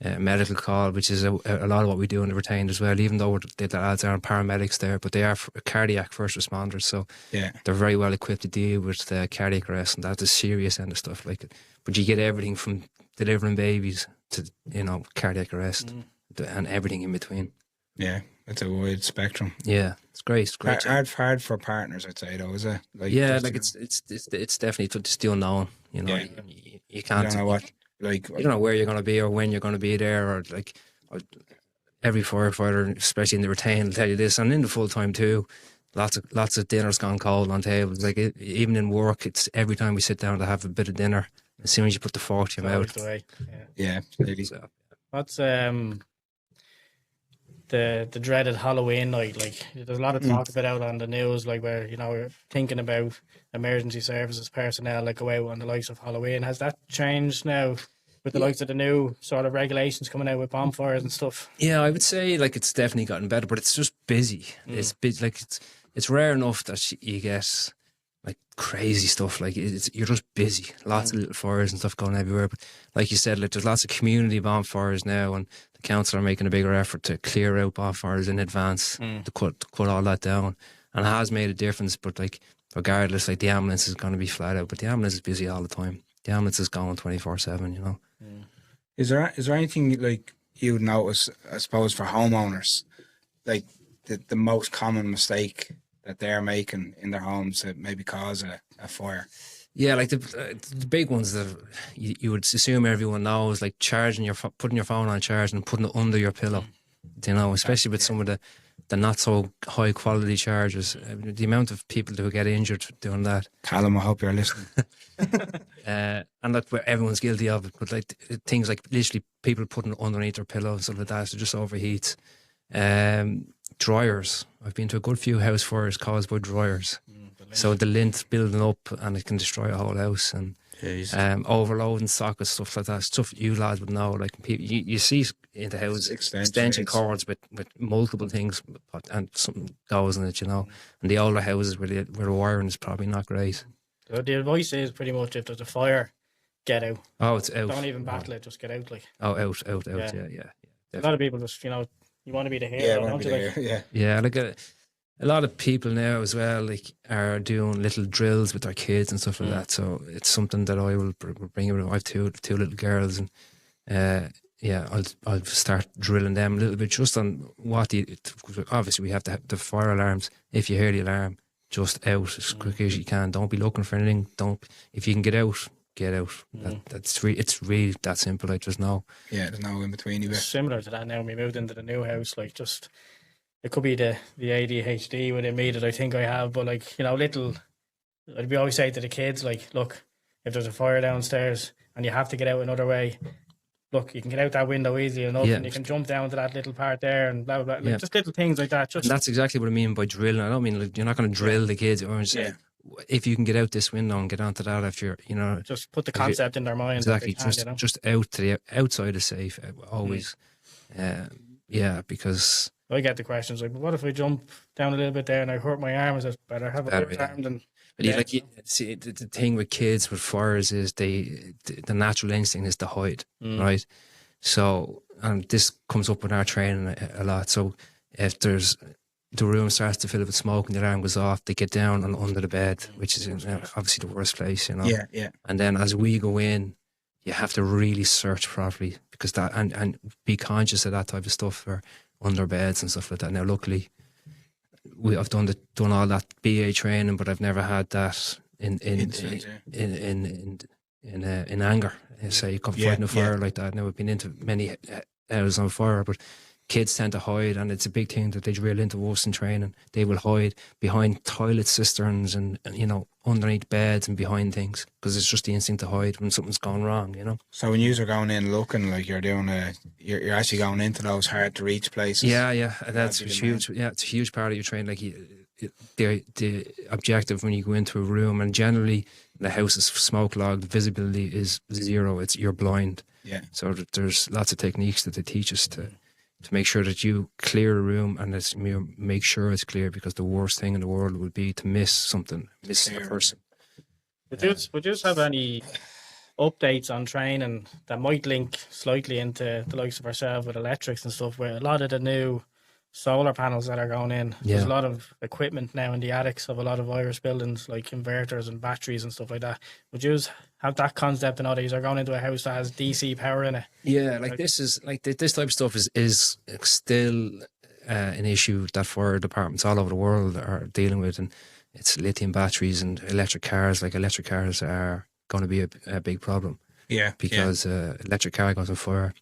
a medical call, which is a lot of what we do in the retained as well, even though the lads aren't paramedics there, but they are cardiac first responders, so they're very well equipped to deal with cardiac arrest, and that's a serious end of stuff. Like, but you get everything from delivering babies to, you know, cardiac arrest and everything in between. Yeah, it's a wide spectrum. Yeah, it's great. It's great. Hard for partners, I'd say, though, is it? Like, yeah, like it's definitely just the unknown. You know, you can't. You don't know what. Like, you don't know where you're going to be or when you're going to be there, or like every firefighter, especially in the retain, will tell you this, and in the full time too. Lots of dinners gone cold on tables. Like even in work, it's every time we sit down to have a bit of dinner. As soon as you put the fork to your mouth, yeah, really. So, what's the dreaded Halloween night? Like there's a lot of talk about out on the news, like where, you know, we're thinking about emergency services personnel like go out on the likes of Halloween. Has that changed now with the likes of the new sort of regulations coming out with bonfires and stuff? Yeah, I would say like it's definitely gotten better, but it's just busy. It's busy. Like it's rare enough that you get like crazy stuff. Like you're just busy. Lots of little fires and stuff going everywhere. But like you said, like there's lots of community bonfires now, and the council are making a bigger effort to clear out bonfires in advance to cut all that down, and it has made a difference. But like regardless, like the ambulance is going to be flat out, but the ambulance is busy all the time. The ambulance is going 24/7. You know. Is there anything like you'd notice, I suppose, for homeowners, like the most common mistake that they're making in their homes that maybe cause a fire? Yeah, like the big ones that you would assume everyone knows, like putting your phone on charge and putting it under your pillow. You know, especially with some of the not so high quality chargers. The amount of people who get injured doing that. Callum, I hope you're listening. And like everyone's guilty of it, but like things like literally people putting it underneath their pillow and stuff like that, so it just overheats. Dryers. I've been to a good few house fires caused by dryers. So the lint building up and it can destroy a whole house, and overloading sockets, stuff like that. Stuff you lads would know. Like you see in the house extension cords with multiple things, and something goes in it, you know. And the older houses where the wiring is probably not great. So the advice is pretty much if there's a fire, get out. Oh, it's out. Don't even battle it, just get out. Like out. Yeah. A lot of people just, you know, you want to be the hero, don't you? Like, yeah. Like a lot of people now as well, like are doing little drills with their kids and stuff like that. So it's something that I will bring in. I have two little girls, and I'll start drilling them a little bit just on what obviously we have to have the fire alarms. If you hear the alarm, just out as quick as you can. Don't be looking for anything. If you can get out. It's really that simple. I just know. Yeah, there's no in between you. Similar to that now. When we moved into the new house, like just it could be the ADHD within me that I think I have, but like, you know, we always say to the kids, like, look, if there's a fire downstairs and you have to get out another way, look, you can get out that window easily enough, and you can jump down to that little part there and blah blah blah. Like, just little things like that. Just, and that's exactly what I mean by drilling. I don't mean like you're not going to drill the kids. Or if you can get out this window and get onto that, if you're, you know, just put the concept in their mind. Exactly, just out to the outside is safe always. Because I get the questions like, but what if I jump down a little bit there and I hurt my arm? Is it better have a hurt arm than? But see, the thing with kids with fires is the natural instinct is to hide, right? So, and this comes up in our training a lot. So, if the room starts to fill up with smoke and the alarm goes off, they get down and under the bed, which is obviously the worst place, you know. Yeah. And then as we go in, you have to really search properly because that and be conscious of that type of stuff for under beds and stuff like that. Now, luckily, I've done all that BA training, but I've never had that in anger. Say you come fighting a fire like that. Now, I've been into many houses on fire, but kids tend to hide, and it's a big thing that they drill into us in training. They will hide behind toilet cisterns and you know, underneath beds and behind things because it's just the instinct to hide when something's gone wrong, you know. So when you're going in looking like you're doing you're actually going into those hard to reach places. Yeah, that's huge. Yeah, it's a huge part of your training. Like the objective when you go into a room, and generally the house is smoke logged, visibility is zero. You're blind. Yeah. So there's lots of techniques that they teach us to make sure that you clear a room and make sure it's clear, because the worst thing in the world would be to miss a person. Would you just have any updates on training that might link slightly into the likes of ourselves with electrics and stuff, where a lot of the new solar panels that are going in, there's a lot of equipment now in the attics of a lot of Irish buildings, like inverters and batteries and stuff like that. Would you have that concept and all these are going into a house that has DC power in it? Yeah, this type of stuff is still an issue that fire departments all over the world are dealing with, and it's lithium batteries and electric cars. Like, electric cars are going to be a big problem. Yeah, because electric car goes on fire.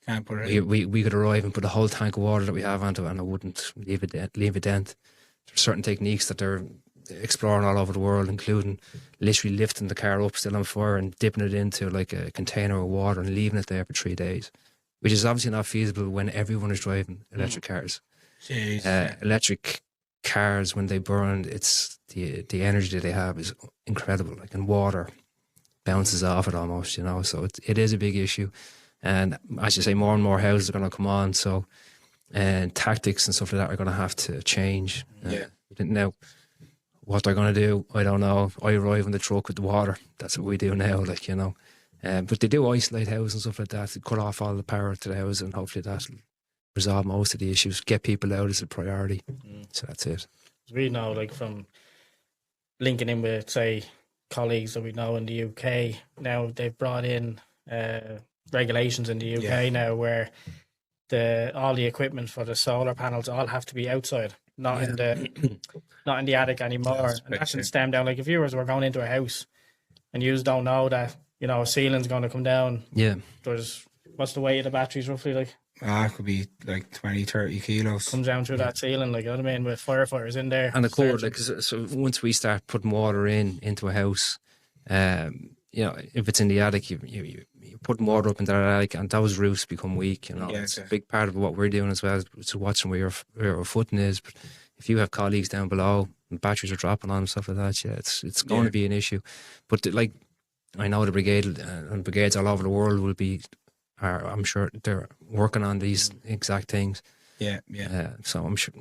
Can't put it. We could arrive and put a whole tank of water that we have onto it, and it wouldn't leave a dent. There's certain techniques that they're exploring all over the world, including literally lifting the car up still on fire and dipping it into like a container of water and leaving it there for 3 days, which is obviously not feasible when everyone is driving electric cars. Electric cars, when they burn, it's the energy that they have is incredible. Like, and water bounces off it almost, so it is a big issue. And as you say, more and more houses are going to come on, so tactics and stuff like that are going to have to change. Now, what they're going to do, I don't know. I arrive in the truck with the water. That's what we do now, but they do isolate houses and stuff like that to cut off all the power to the house, and hopefully that'll resolve most of the issues. Get people out is a priority. So that's it. We know, like, from linking in with, say, colleagues that we know in the UK, now they've brought in regulations in the UK now where all the equipment for the solar panels all have to be outside, not in the attic anymore. And that can stem down, like, if viewers were going into a house and you don't know that, a ceiling's going to come down. Yeah. What's the weight of the batteries roughly, like? It could be like 20, 30 kilos. Comes down through that ceiling, like, you know what I mean, with firefighters in there. And the cord, like, so once we start putting water into a house, if it's in the attic, you put water up into that attic, and those roofs become weak. It's a big part of what we're doing as well, is watching where your footing is. But if you have colleagues down below and batteries are dropping on and stuff like that, it's going to be an issue. But like, I know the brigade and brigades all over the world I'm sure they're working on these exact things. So I'm sure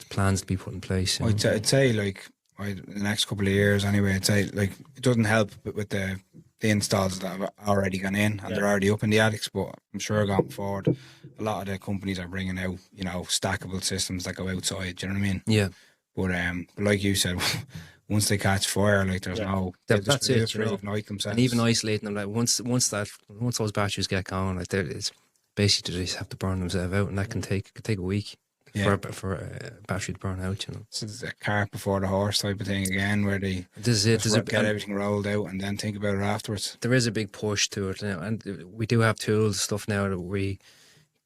plans to be put in place. I'd say, like, the next couple of years anyway, I'd say, like, it doesn't help with the installs that have already gone in and they're already up in the attics, but I'm sure going forward a lot of the companies are bringing out stackable systems that go outside, do you know what I mean? But like you said, once they catch fire, like, there's that's it, ignite themselves. And even isolating them, like, once those batteries get going, like, it's basically they just have to burn themselves out, and that can take a week for a battery to burn out. So it's a cart before the horse type of thing again, where they get everything rolled out and then think about it afterwards. There is a big push to it now, and we do have tools, stuff now that we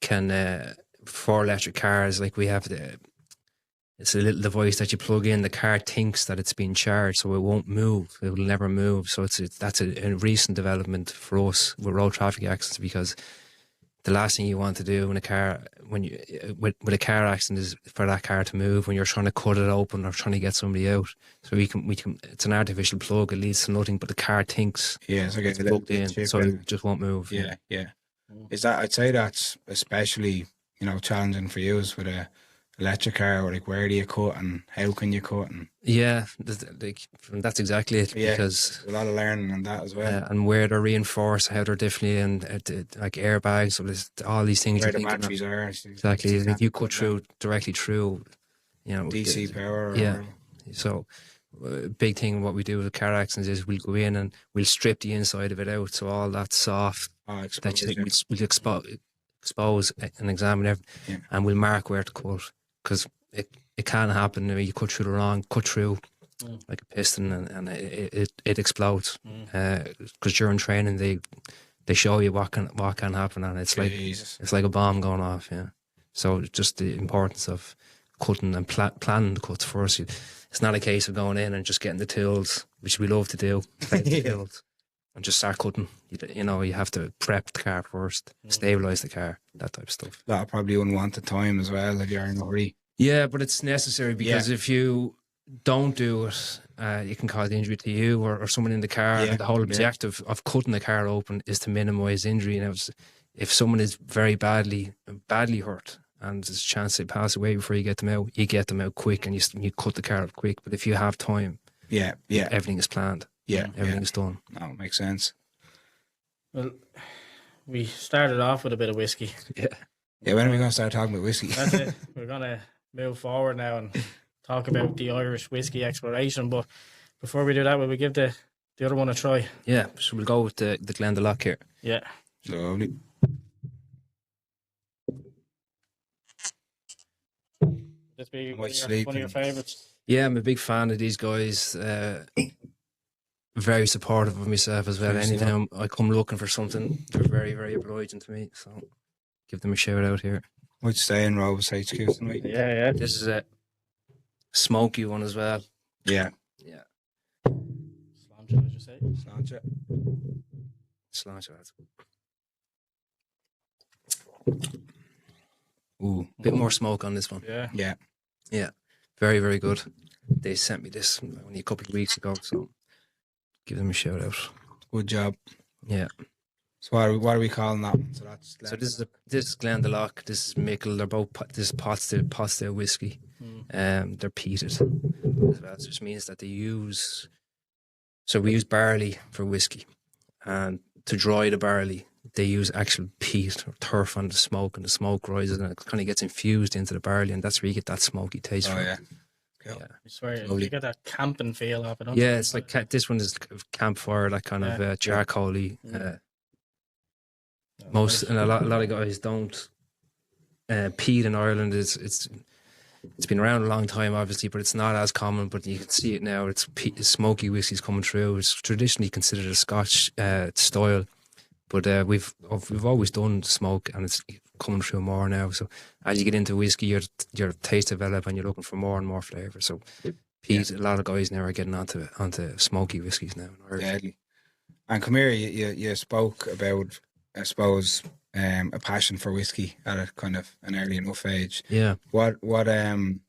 can for electric cars. Like, we have it's a little device that you plug in. The car thinks that it's being charged, so it won't move. It will never move. So that's a recent development for us with road traffic accidents, because the last thing you want to do in a car with a car accident is for that car to move when you're trying to cut it open or trying to get somebody out. So we can. It's an artificial plug. It leads to nothing, but the car thinks it's plugged in, so it just won't move. Is that? I'd say that's especially challenging for you with a electric car, or like, where do you cut and how can you cut? And that's exactly it, because a lot of learning on that as well, and where they're reinforced, how they're differently, and like airbags, so there's all these things. Where the batteries are exactly. Like, you cut directly through, DC power. So big thing what we do with car accidents is we'll go in and we'll strip the inside of it out, so all that soft that we'll expose and examine everything, and we'll mark where to cut, because it can happen. You cut through like a piston, and it explodes. Because during training they show you what can happen, and it's like a bomb going off. So just the importance of cutting and planning the cuts first. It's not a case of going in and just getting the tools, which we love to do, and just start cutting. You have to prep the car first, stabilise the car, that type of stuff. That probably unwanted time as well if you're in a hurry. Yeah, but it's necessary, because if you don't do it, it can cause injury to you or someone in the car. Yeah, And the whole yeah. objective of cutting the car open is to minimise injury. And if someone is very badly hurt and there's a chance they pass away before you get them out quick, and you cut the car up quick. But if you have time, everything is planned. Yeah, Everything is done. No, it makes sense. Well, we started off with a bit of whiskey. Yeah. Yeah, when are we going to start talking about whiskey? That's it. We're going to move forward now and talk about the Irish whiskey exploration. But before we do that, will we give the other one a try? Yeah, so we'll go with the Glendalough here. Yeah. Lovely. This be Might one sleep of your and- favourites. Yeah, I'm a big fan of these guys. Very supportive of myself as well. Thanks, Anytime I come looking for something, they're very, very obliging to me. So give them a shout out here. Might stay in Rob's HQ tonight. Yeah. This is a smoky one as well. Yeah. Yeah, Sláinte, as you say. Sláinte. sláinte. Ooh, bit more smoke on this one. Yeah. Yeah. Yeah, very, very good. They sent me this only a couple of weeks ago, so give them a shout out. Good job. Yeah. So what are we calling that one? So that's So this is Glendalough, this is Micil. They're both this is Potstill whiskey. They're peated as well, which means that they use. So we use barley for whiskey, and to dry the barley, they use actual peat or turf on the smoke, and the smoke rises and it kind of gets infused into the barley, and that's where you get that smoky taste from. yeah. Cool. Yeah. I swear, Lovely. you get that camping feel of it. Don't Yeah, you? it's like this one is campfire, that kind of charcoaly. Most and a lot of guys don't. Peat in Ireland it's been around a long time, obviously, but it's not as common. But you can see it now. It's smoky whiskies coming through. It's traditionally considered a Scotch style, but we've always done smoke, and it's coming through more now. So as you get into whiskey, your taste develop, and you're looking for more and more flavour. So peat, a lot of guys now are getting onto smoky whiskies now in Ireland. Deadly. And come here, you spoke about, I suppose, a passion for whiskey at a kind of an early enough age. Yeah. What kind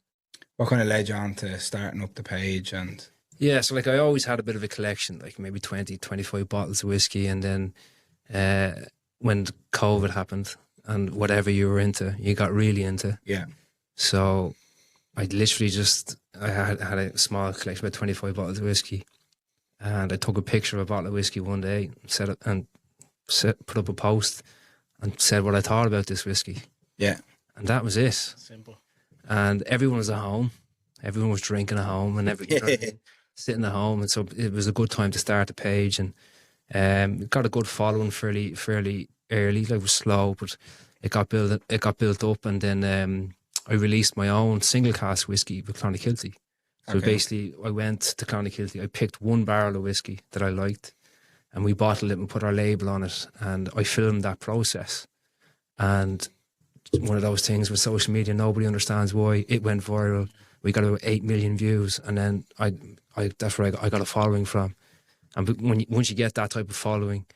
of led you on to starting up the page? And Yeah, so like I always had a bit of a collection, like maybe 20, 25 bottles of whiskey, and then when COVID happened and whatever you were into, you got really into. yeah, So I literally I had a small collection, about 25 bottles of whiskey, and I took a picture of a bottle of whiskey one day, put up a post and said what I thought about this whiskey. yeah, And that was it. Simple. And everyone was at home. Everyone was drinking at home and sitting at home. And so it was a good time to start the page, and it got a good following fairly early. Like, it was slow, but it got built up. And then I released my own single cask whiskey with Clonakilty. So basically, I went to Clonakilty. I picked one barrel of whiskey that I liked, and we bottled it and put our label on it. And I filmed that process. And one of those things with social media, nobody understands why. It went viral. We got about 8 million views, and then that's where I got a following from. And once you get that type of following,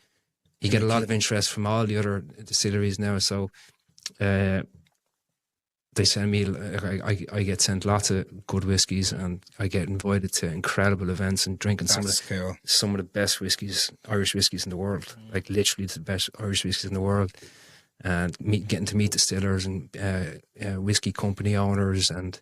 you get a lot of interest from all the other distilleries now. So they send me, I get sent lots of good whiskies, and I get invited to incredible events and drinking some of the best whiskies, Irish whiskies in the world, like literally the best Irish whiskies in the world. And getting to meet distillers and whiskey company owners, and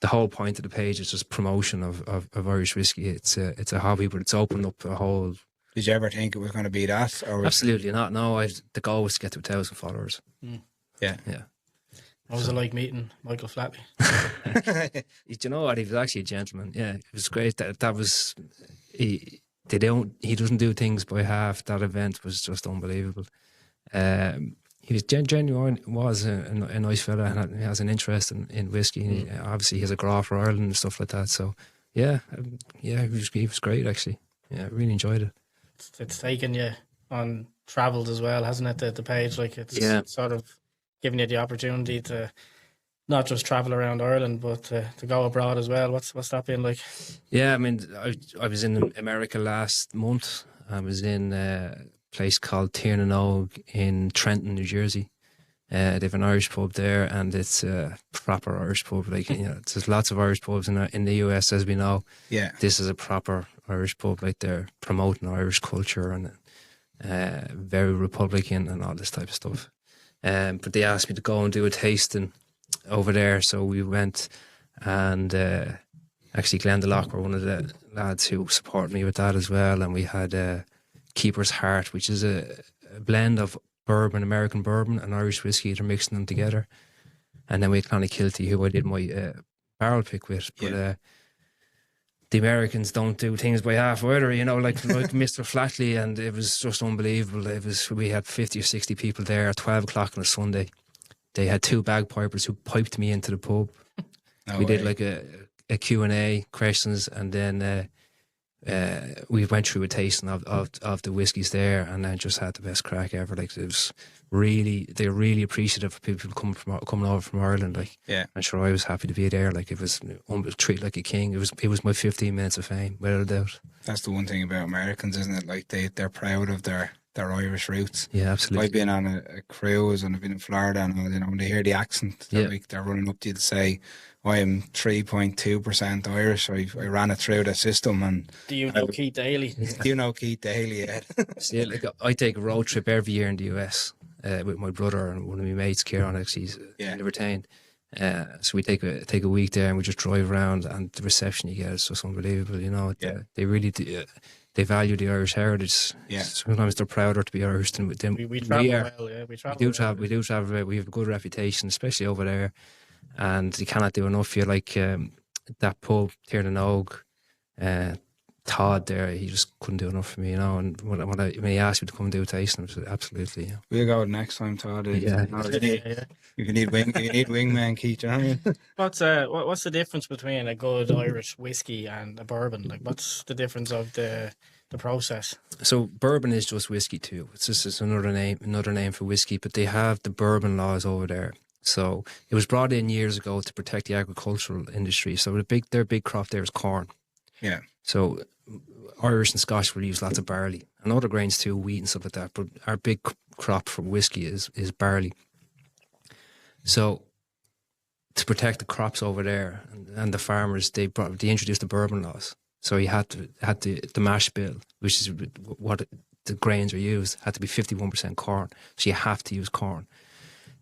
the whole point of the page is just promotion of Irish whiskey. It's a hobby, but it's opened up a whole. Did you ever think it was going to be that? Or Absolutely not. No, the goal was to get to 1,000 followers. Yeah. What was it like meeting Michael Flatley? You know what? He was actually a gentleman. Yeah, it was great. That was he doesn't do things by half. That event was just unbelievable. He was genuine, was a nice fella, and he has an interest in whiskey. And obviously, he has a graph for Ireland and stuff like that. So, yeah, he was great, actually. Yeah, I really enjoyed it. It's taken you on travels as well, hasn't it? The page, like, it's sort of giving you the opportunity to not just travel around Ireland, but to go abroad as well. What's that been like? Yeah, I mean, I was in America last month. I was in place called Tiernan in Trenton, New Jersey. They have an Irish pub there, and it's a proper Irish pub. Like, there's lots of Irish pubs in the US, as we know. Yeah. This is a proper Irish pub. Like, they're promoting Irish culture and very Republican and all this type of stuff. But they asked me to go and do a tasting over there, so we went, and actually Glendalough were one of the lads who supported me with that as well, and we had Keeper's Heart, which is a blend of bourbon, American bourbon and Irish whiskey. They're mixing them together. And then we had Clonakilty, who I did my barrel pick with. But the Americans don't do things by half either, like Mr. Flatley, and it was just unbelievable. We had 50 or 60 people there at 12 o'clock on a Sunday. They had 2 bagpipers who piped me into the pub. We did like a Q&A, questions, and then we went through a tasting of the whiskies there, and then just had the best crack ever. Like, it was they're really appreciative of people coming over from Ireland. Like, I'm sure I was happy to be there. Like, it was treated like a king. It was my 15 minutes of fame, without a doubt. That's the one thing about Americans, isn't it? Like, they're proud of their Irish roots. Yeah, absolutely. I've been on a cruise, and I've been in Florida, and when they hear the accent, they're running up to you to say, I am 3.2% Irish. I ran it through the system. And do you know Keith Daly? Do you know Keith Daly? Yeah. See, like, I take a road trip every year in the US with my brother and one of my mates, Kieran. Actually, he's Libertine. So we take a week there, and we just drive around, and the reception you get is just unbelievable. They really do. They value the Irish heritage. Yeah. Sometimes they're prouder to be Irish than them. We travel well. Yeah, we travel. We do travel well. We have a good reputation, especially over there. And you cannot do enough. You like that pub, Tiernan Todd there, he just couldn't do enough for me, And when he asked me to come and do a tasting, I said, absolutely, yeah. We'll go next time, Todd. Yeah. You need wingman, Keith, you know what I mean? What's the difference between a good Irish whiskey and a bourbon? Like, what's the difference of the process? So bourbon is just whiskey too. It's another name for whiskey, but they have the bourbon laws over there. So it was brought in years ago to protect the agricultural industry. So their big crop there is corn. Yeah. So Irish and Scotch will use lots of barley and other grains too, wheat and stuff like that. But our big crop for whiskey is barley. So to protect the crops over there and the farmers, they introduced the bourbon laws. So you had the mash bill, which is what the grains are used, had to be 51% corn. So you have to use corn.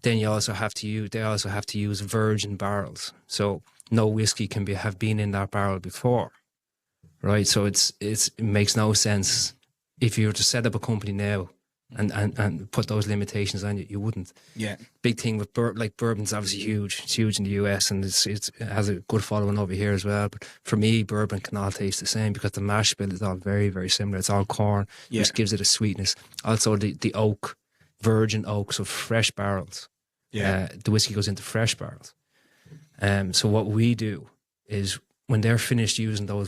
Then they also have to use virgin barrels. So no whiskey can have been in that barrel before, right? So it makes no sense if you were to set up a company now and put those limitations on you wouldn't. Yeah. Big thing with bourbon's obviously huge. It's huge in the US, and it has a good following over here as well. But for me, bourbon can all taste the same because the mash bill is all very, very similar. It's all corn, which gives it a sweetness. Also, the oak. Virgin oak, so fresh barrels. Yeah, the whiskey goes into fresh barrels. So what we do is when they're finished using those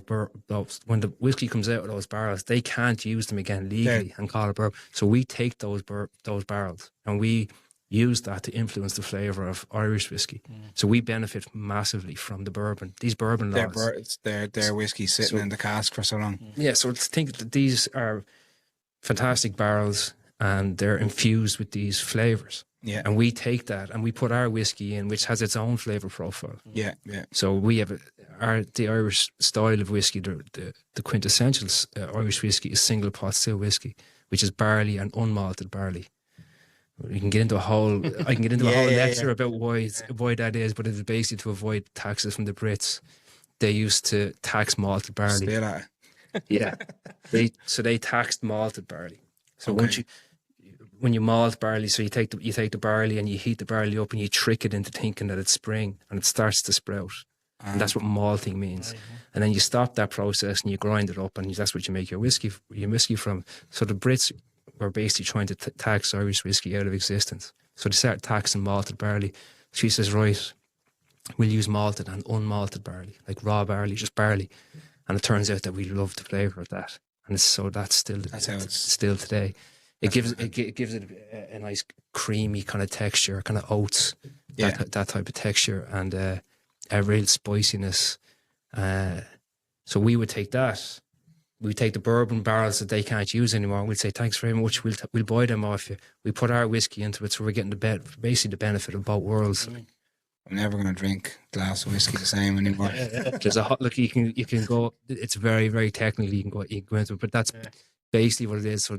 when the whiskey comes out of those barrels, they can't use them again legally and call it bourbon. So we take those barrels and we use that to influence the flavour of Irish whiskey. So we benefit massively from the bourbon. These bourbon laws. Their whiskey sitting in the cask for so long. Yeah, so think that these are fantastic barrels, and they're infused with these flavours. Yeah. And we take that and we put our whiskey in, which has its own flavour profile. Yeah, yeah. So we have the Irish style of whiskey, the quintessential Irish whiskey is single pot still whiskey, which is barley and unmalted barley. We can get into a whole lecture about why that is, but it's basically to avoid taxes from the Brits. They used to tax malted barley. Still at it. Yeah. They taxed malted barley. So when you malt barley, so you take the barley and you heat the barley up and you trick it into thinking that it's spring and it starts to sprout. And that's what malting means. And then you stop that process and you grind it up, and that's what you make your whiskey from. So the Brits were basically trying to tax Irish whiskey out of existence. So they started taxing malted barley. She says, right, we'll use malted and unmalted barley, like raw barley, just barley. And it turns out that we love the flavour of that. And that's still today. It gives it a nice creamy kind of texture, kind of oats, that type of texture, and a real spiciness. So we would take that, we take the bourbon barrels that they can't use anymore. We'll say, thanks very much. We'll buy them off you. We put our whiskey into it, so we're getting basically the benefit of both worlds. I'm never going to drink a glass of whiskey the same anymore. There's a hot look. You can go. It's very, very technical. You can go into it, but that's basically what it is. So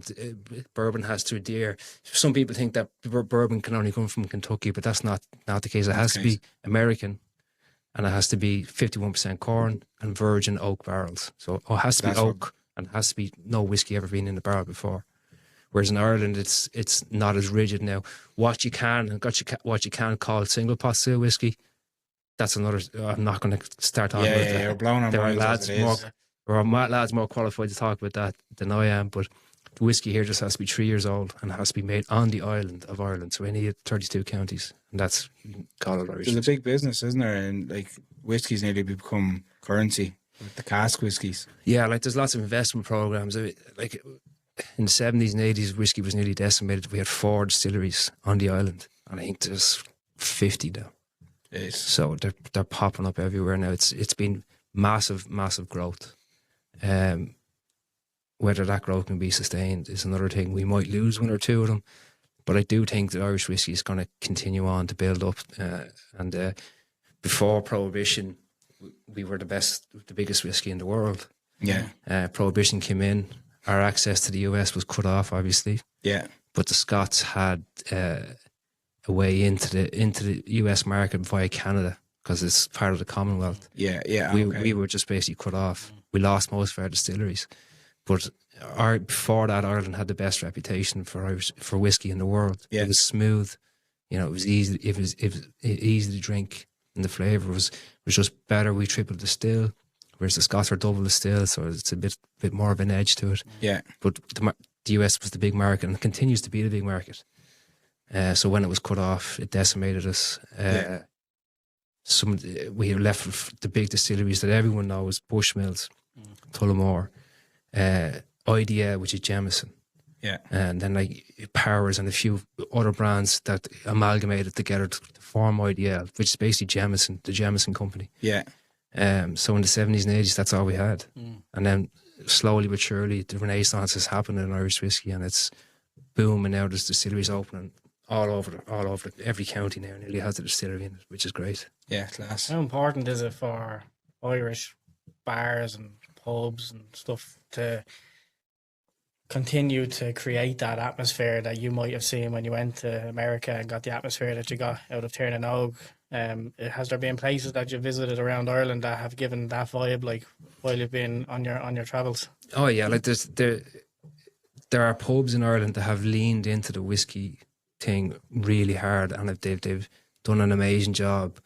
bourbon has to adhere. Some people think that bourbon can only come from Kentucky, but that's not the case. It has to be American, and it has to be 51% corn and virgin oak barrels. So it has to be oak, and it has to be no whiskey ever been in the barrel before. Whereas in Ireland, it's not as rigid now. What you can call single pot still whiskey, that's another. I'm not going to start talking about that. You're blowing our minds. There are lads more qualified to talk about that than I am. But the whiskey here just has to be 3 years old and it has to be made on the island of Ireland. So any 32 counties, and that's, you can call it Irish. There's a big business, isn't there? And like whiskey's nearly become currency with the cask whiskies. Yeah, like there's lots of investment programs. Like in the 70s and 80s, whiskey was nearly decimated. We had 4 distilleries on the island, and I think there's 50 now. Yes. So they're popping up everywhere now. It's been massive growth. Whether that growth can be sustained is another thing. We might lose 1 or 2 of them, but I do think that Irish whiskey is going to continue on to build up. And before Prohibition, we were the biggest whiskey in the world. Yeah. Prohibition came in. Our access to the US was cut off, obviously. Yeah. But the Scots had a way into the US market via Canada because it's part of the Commonwealth. Yeah. We were just basically cut off. We lost most of our distilleries. But before that, Ireland had the best reputation for whiskey in the world. Yeah. It was smooth. It was easy. It was easy to drink, and the flavour was just better. We triple distill, whereas the Scots are double distill, so it's a bit more of an edge to it. Yeah. But the US was the big market and continues to be the big market. So when it was cut off, it decimated us. We left with the big distilleries that everyone knows: Bushmills, Tullamore, Idea, which is Jameson. Yeah. And then like Powers and a few other brands that amalgamated together to form IDL, which is basically Jameson, the Jameson company. Yeah. So in the 70s and 80s, that's all we had. And then slowly but surely, the renaissance has happened in Irish whiskey, and it's booming now. There's distilleries opening all over every county now nearly has a distillery in it, which is great. Yeah, class. How important is it for Irish bars and pubs and stuff to continue to create that atmosphere that you might have seen when you went to America and got the atmosphere that you got out of Tiernan? Has there been places that you visited around Ireland that have given that vibe, like while you've been on your travels? Oh yeah, like there are pubs in Ireland that have leaned into the whiskey thing really hard, and they've done an amazing job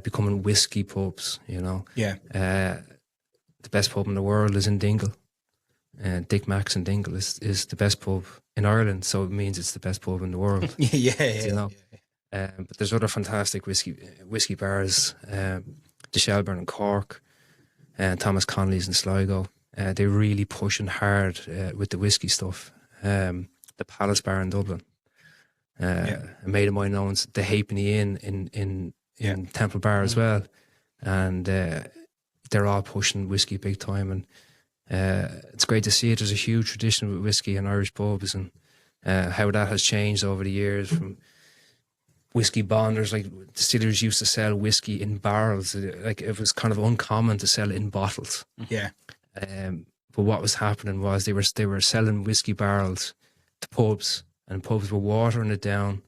becoming whiskey pubs. Yeah. The best pub in the world is in Dingle. Dick Mack's in Dingle is the best pub in Ireland, so it means it's the best pub in the world. Yeah. But there's other fantastic whiskey bars, the Shelburne in Cork, and Thomas Connolly's in Sligo. They're really pushing hard with the whiskey stuff. The Palace Bar in Dublin. A mate of mine owns the Halfpenny Inn in Temple Bar as well, and they're all pushing whiskey big time, and it's great to see it. There's a huge tradition with whiskey and Irish pubs, and how that has changed over the years from whiskey bonders. Like distillers used to sell whiskey in barrels, like it was kind of uncommon to sell it in bottles. Yeah. But what was happening was they were selling whiskey barrels to pubs, and pubs were watering it down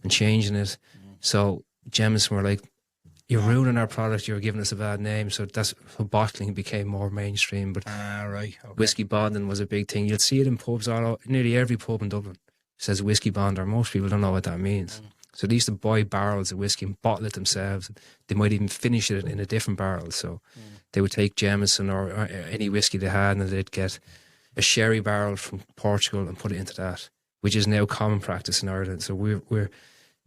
and changing it. So Jameson were like, "You're ruining our product. You're giving us a bad name." So that's how bottling became more mainstream. But right. Okay. whiskey bonding was a big thing. You'll see it in pubs nearly every pub in Dublin says whiskey bonder. Most people don't know what that means. So they used to buy barrels of whiskey and bottle it themselves. They might even finish it in a different barrel. So they would take Jameson or any whiskey they had, and they'd get a sherry barrel from Portugal and put it into that, which is now common practice in Ireland. So we're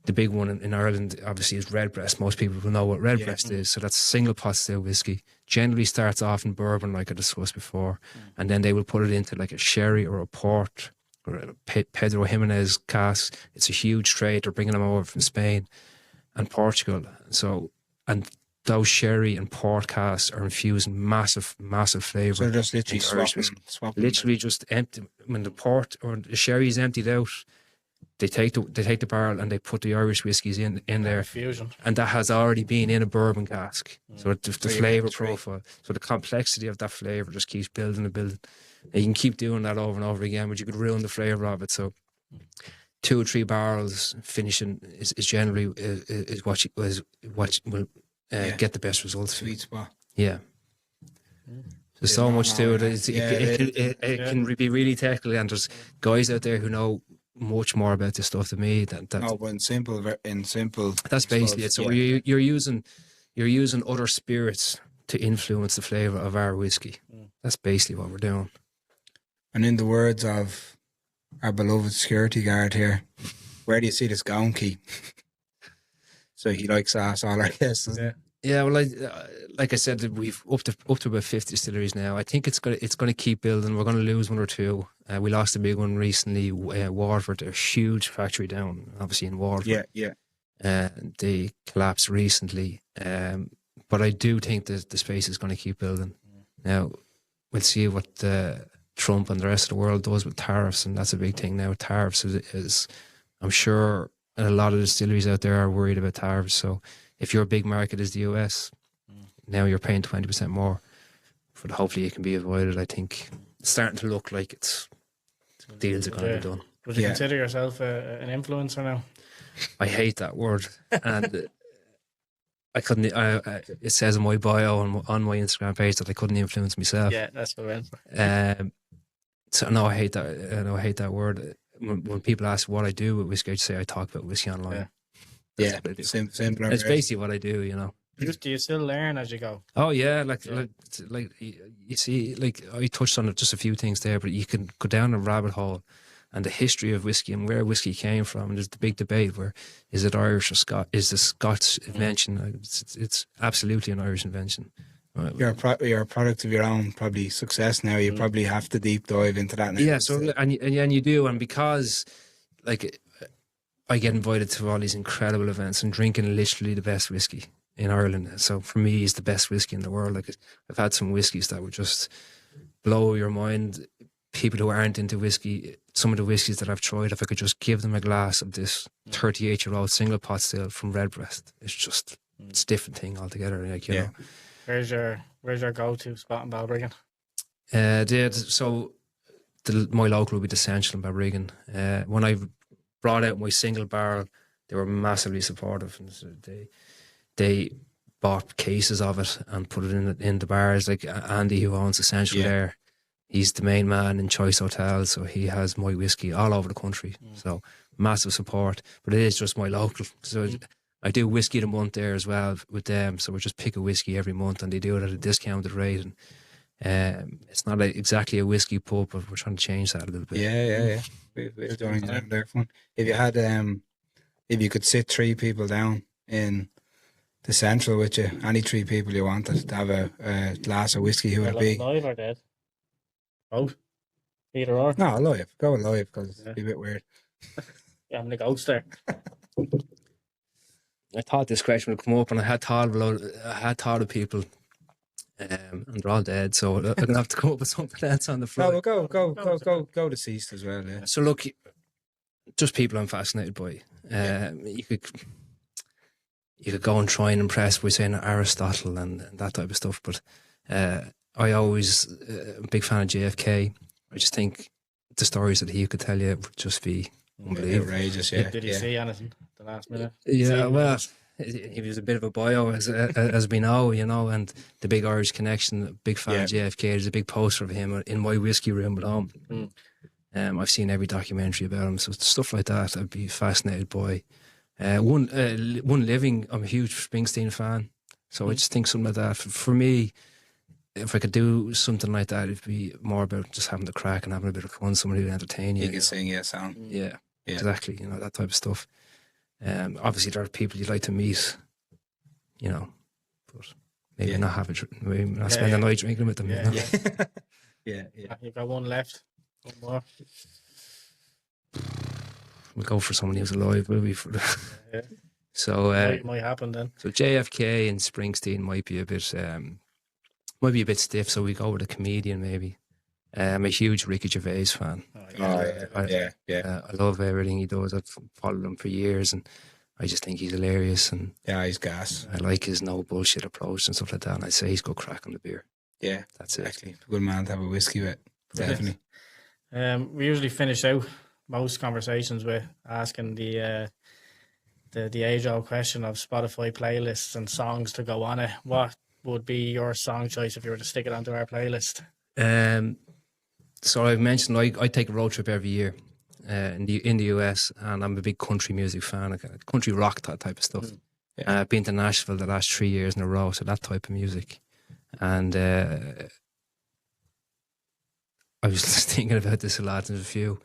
the big one in Ireland, obviously, is Redbreast. Most people will know what Redbreast is. So that's single pot still whiskey. Generally starts off in bourbon, like I discussed before, and then they will put it into like a sherry or a port or a Pedro Jimenez cask. It's a huge trade. They're bringing them over from Spain and Portugal. So, and those sherry and port casks are infusing massive flavour. So they're just literally into Irish swapping. Literally just empty. When the port or the sherry is emptied out, they take the barrel and they put the Irish whiskies in there. Fusion. And that has already been in a bourbon cask. So the flavour that's right. profile, so the complexity of that flavour just keeps building and building. And you can keep doing that over and over again, but you could ruin the flavour of it. So 2 or 3 barrels finishing is generally is what will get the best results. Sweet spot. Yeah. There's so much to it. It can be really technical, and there's guys out there who know much more about this stuff than me. No, but in simple, that's basically it. So you're using other spirits to influence the flavour of our whiskey. That's basically what we're doing. And in the words of our beloved security guard here, where do you see this going, Keith? So he likes to ask all our guests, doesn't he? Yeah, well, like I said, we've up to about 50 distilleries now. I think it's gonna keep building. We're gonna lose 1 or 2. We lost a big one recently, Waterford, a huge factory down, obviously in Waterford. Yeah. They collapsed recently, but I do think that the space is going to keep building. Now, we'll see what Trump and the rest of the world does with tariffs, and that's a big thing now. Tariffs is I'm sure a lot of distilleries out there are worried about tariffs. So if your big market is the US, now you're paying 20% more. But hopefully it can be avoided. I think it's starting to look like deals are going to be done. Would you consider yourself an influencer now? I hate that word, and I couldn't. It says in my bio on my Instagram page that I couldn't influence myself. Yeah, that's what I went. So no, I hate that. I hate that word. When people ask what I do with whiskey, I just say I talk about whiskey online. Yeah, simple. It's basically what I do. You know. Do you still learn as you go? Oh yeah, like you see, like I touched on it just a few things there, but you can go down a rabbit hole and the history of whiskey and where whiskey came from. And there's the big debate where is it Irish or Scotch? Is the Scots invention? It's absolutely an Irish invention. You're a product of your own probably success now. You probably have to deep dive into that now. Yeah, so and you do, and because like I get invited to all these incredible events and drinking literally the best whiskey in Ireland. So for me, it's the best whiskey in the world. Like I've had some whiskies that would just blow your mind. People who aren't into whiskey, some of the whiskies that I've tried, if I could just give them a glass of this 38-year-old single pot still from Redbreast, it's a different thing altogether. Like, you know. Where's your go-to spot in Balbriggan? My local would be the Central in Balbriggan. When I brought out my single barrel, they were massively supportive, and so they bought cases of it and put it in the bars. Like Andy, who owns the Central there, he's the main man in Choice Hotel, so he has my whiskey all over the country. So massive support, but it is just my local. So I do whiskey of the month there as well with them. So we just pick a whiskey every month, and they do it at a discounted rate. And it's not exactly a whiskey pub, but we're trying to change that a little bit. Yeah. We're doing that there fun. If you had, if you could sit 3 people down in the Central with you, any 3 people you wanted to have a glass of whiskey, who would it be? Live or dead? Both. Either or. No, live. Go live, because it'd be a bit weird. Yeah, I'm the ghost there. I thought this question would come up, and I had thought of people, and they're all dead, so I'm gonna have to come up with something else on the fly. No, go deceased as well. Yeah. So look, just people I'm fascinated by. You could go and try and impress by saying Aristotle and that type of stuff, but I always am a big fan of JFK. I just think the stories that he could tell you would just be unbelievable. Outrageous, yeah. Did he see anything the last minute? Yeah, well, he was a bit of a bio, as we know, you know, and the big Irish connection, big fan of JFK. There's a big poster of him in my whiskey room at home. I've seen every documentary about him, so stuff like that I'd be fascinated by. One living, I'm a huge Springsteen fan, so I just think something like that. For me, if I could do something like that, it'd be more about just having the crack and having a bit of fun, somebody to entertain you. You can sing, sound. Yeah, exactly, you know, that type of stuff. Obviously there are people you'd like to meet, you know, but maybe not have maybe not spend the night drinking with them. You know? Yeah. You've got one left. One more. We'll go for someone who's alive, will we? So might happen then. So JFK and Springsteen might be a bit stiff. So we go with a comedian maybe. I'm a huge Ricky Gervais fan. I love everything he does. I've followed him for years, and I just think he's hilarious. And Yeah, he's gas. I like his no bullshit approach and stuff like that. And I'd say he's got crack on the beer. Yeah, That's exactly. Good man to have a whiskey with. Definitely. We usually finish out most conversations with asking the age-old question of Spotify playlists and songs to go on it. What would be your song choice if you were to stick it onto our playlist? So I've mentioned I take a road trip every year in the US, and I'm a big country music fan, like country rock type of stuff. Yeah. I've been to Nashville the last 3 years in a row, so that type of music. And I was just thinking about this a lot. There's a few,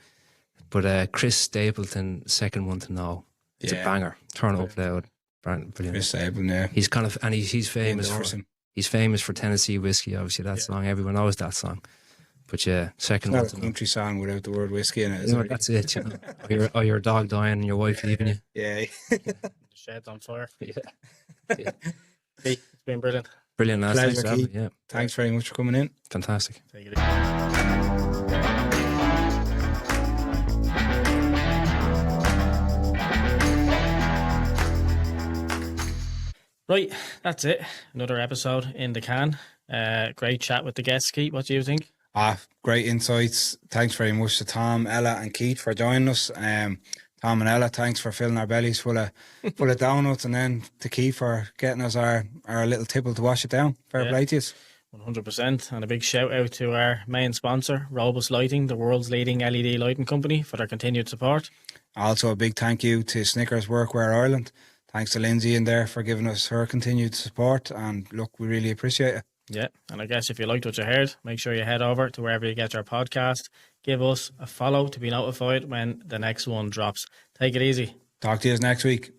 but Chris Stapleton, Second One to Know. It's a banger. Turn it up loud. Brilliant. Chris Stapleton, yeah. He's kind of, and he's famous he's famous for Tennessee Whiskey. Obviously, that song, everyone knows that song. But yeah, Second One It's to not a Know. country song without the word whiskey in it. You know, that's it. You know, or your dog dying and your wife leaving you. Yeah. The shed's on fire. Yeah. It's been brilliant. Brilliant, lads. Pleasure, Thanks for having me. Keith. Yeah, Thanks very much for coming in. fantastic. Take it easy. Right, that's it. Another episode in the can. Great chat with the guests, Keith. What do you think? Great insights. Thanks very much to Tom, Ella and Keith for joining us. Tom and Ella, thanks for filling our bellies full of donuts, and then to Keith for getting us our little tipple to wash it down. Fair play to you. 100%. And a big shout out to our main sponsor, Robus Lighting, the world's leading LED lighting company, for their continued support. Also a big thank you to Snickers Workwear Ireland. Thanks to Lindsay in there for giving us her continued support, and look, we really appreciate it. Yeah, and I guess if you liked what you heard, make sure you head over to wherever you get your podcast. Give us a follow to be notified when the next one drops. Take it easy. Talk to you next week.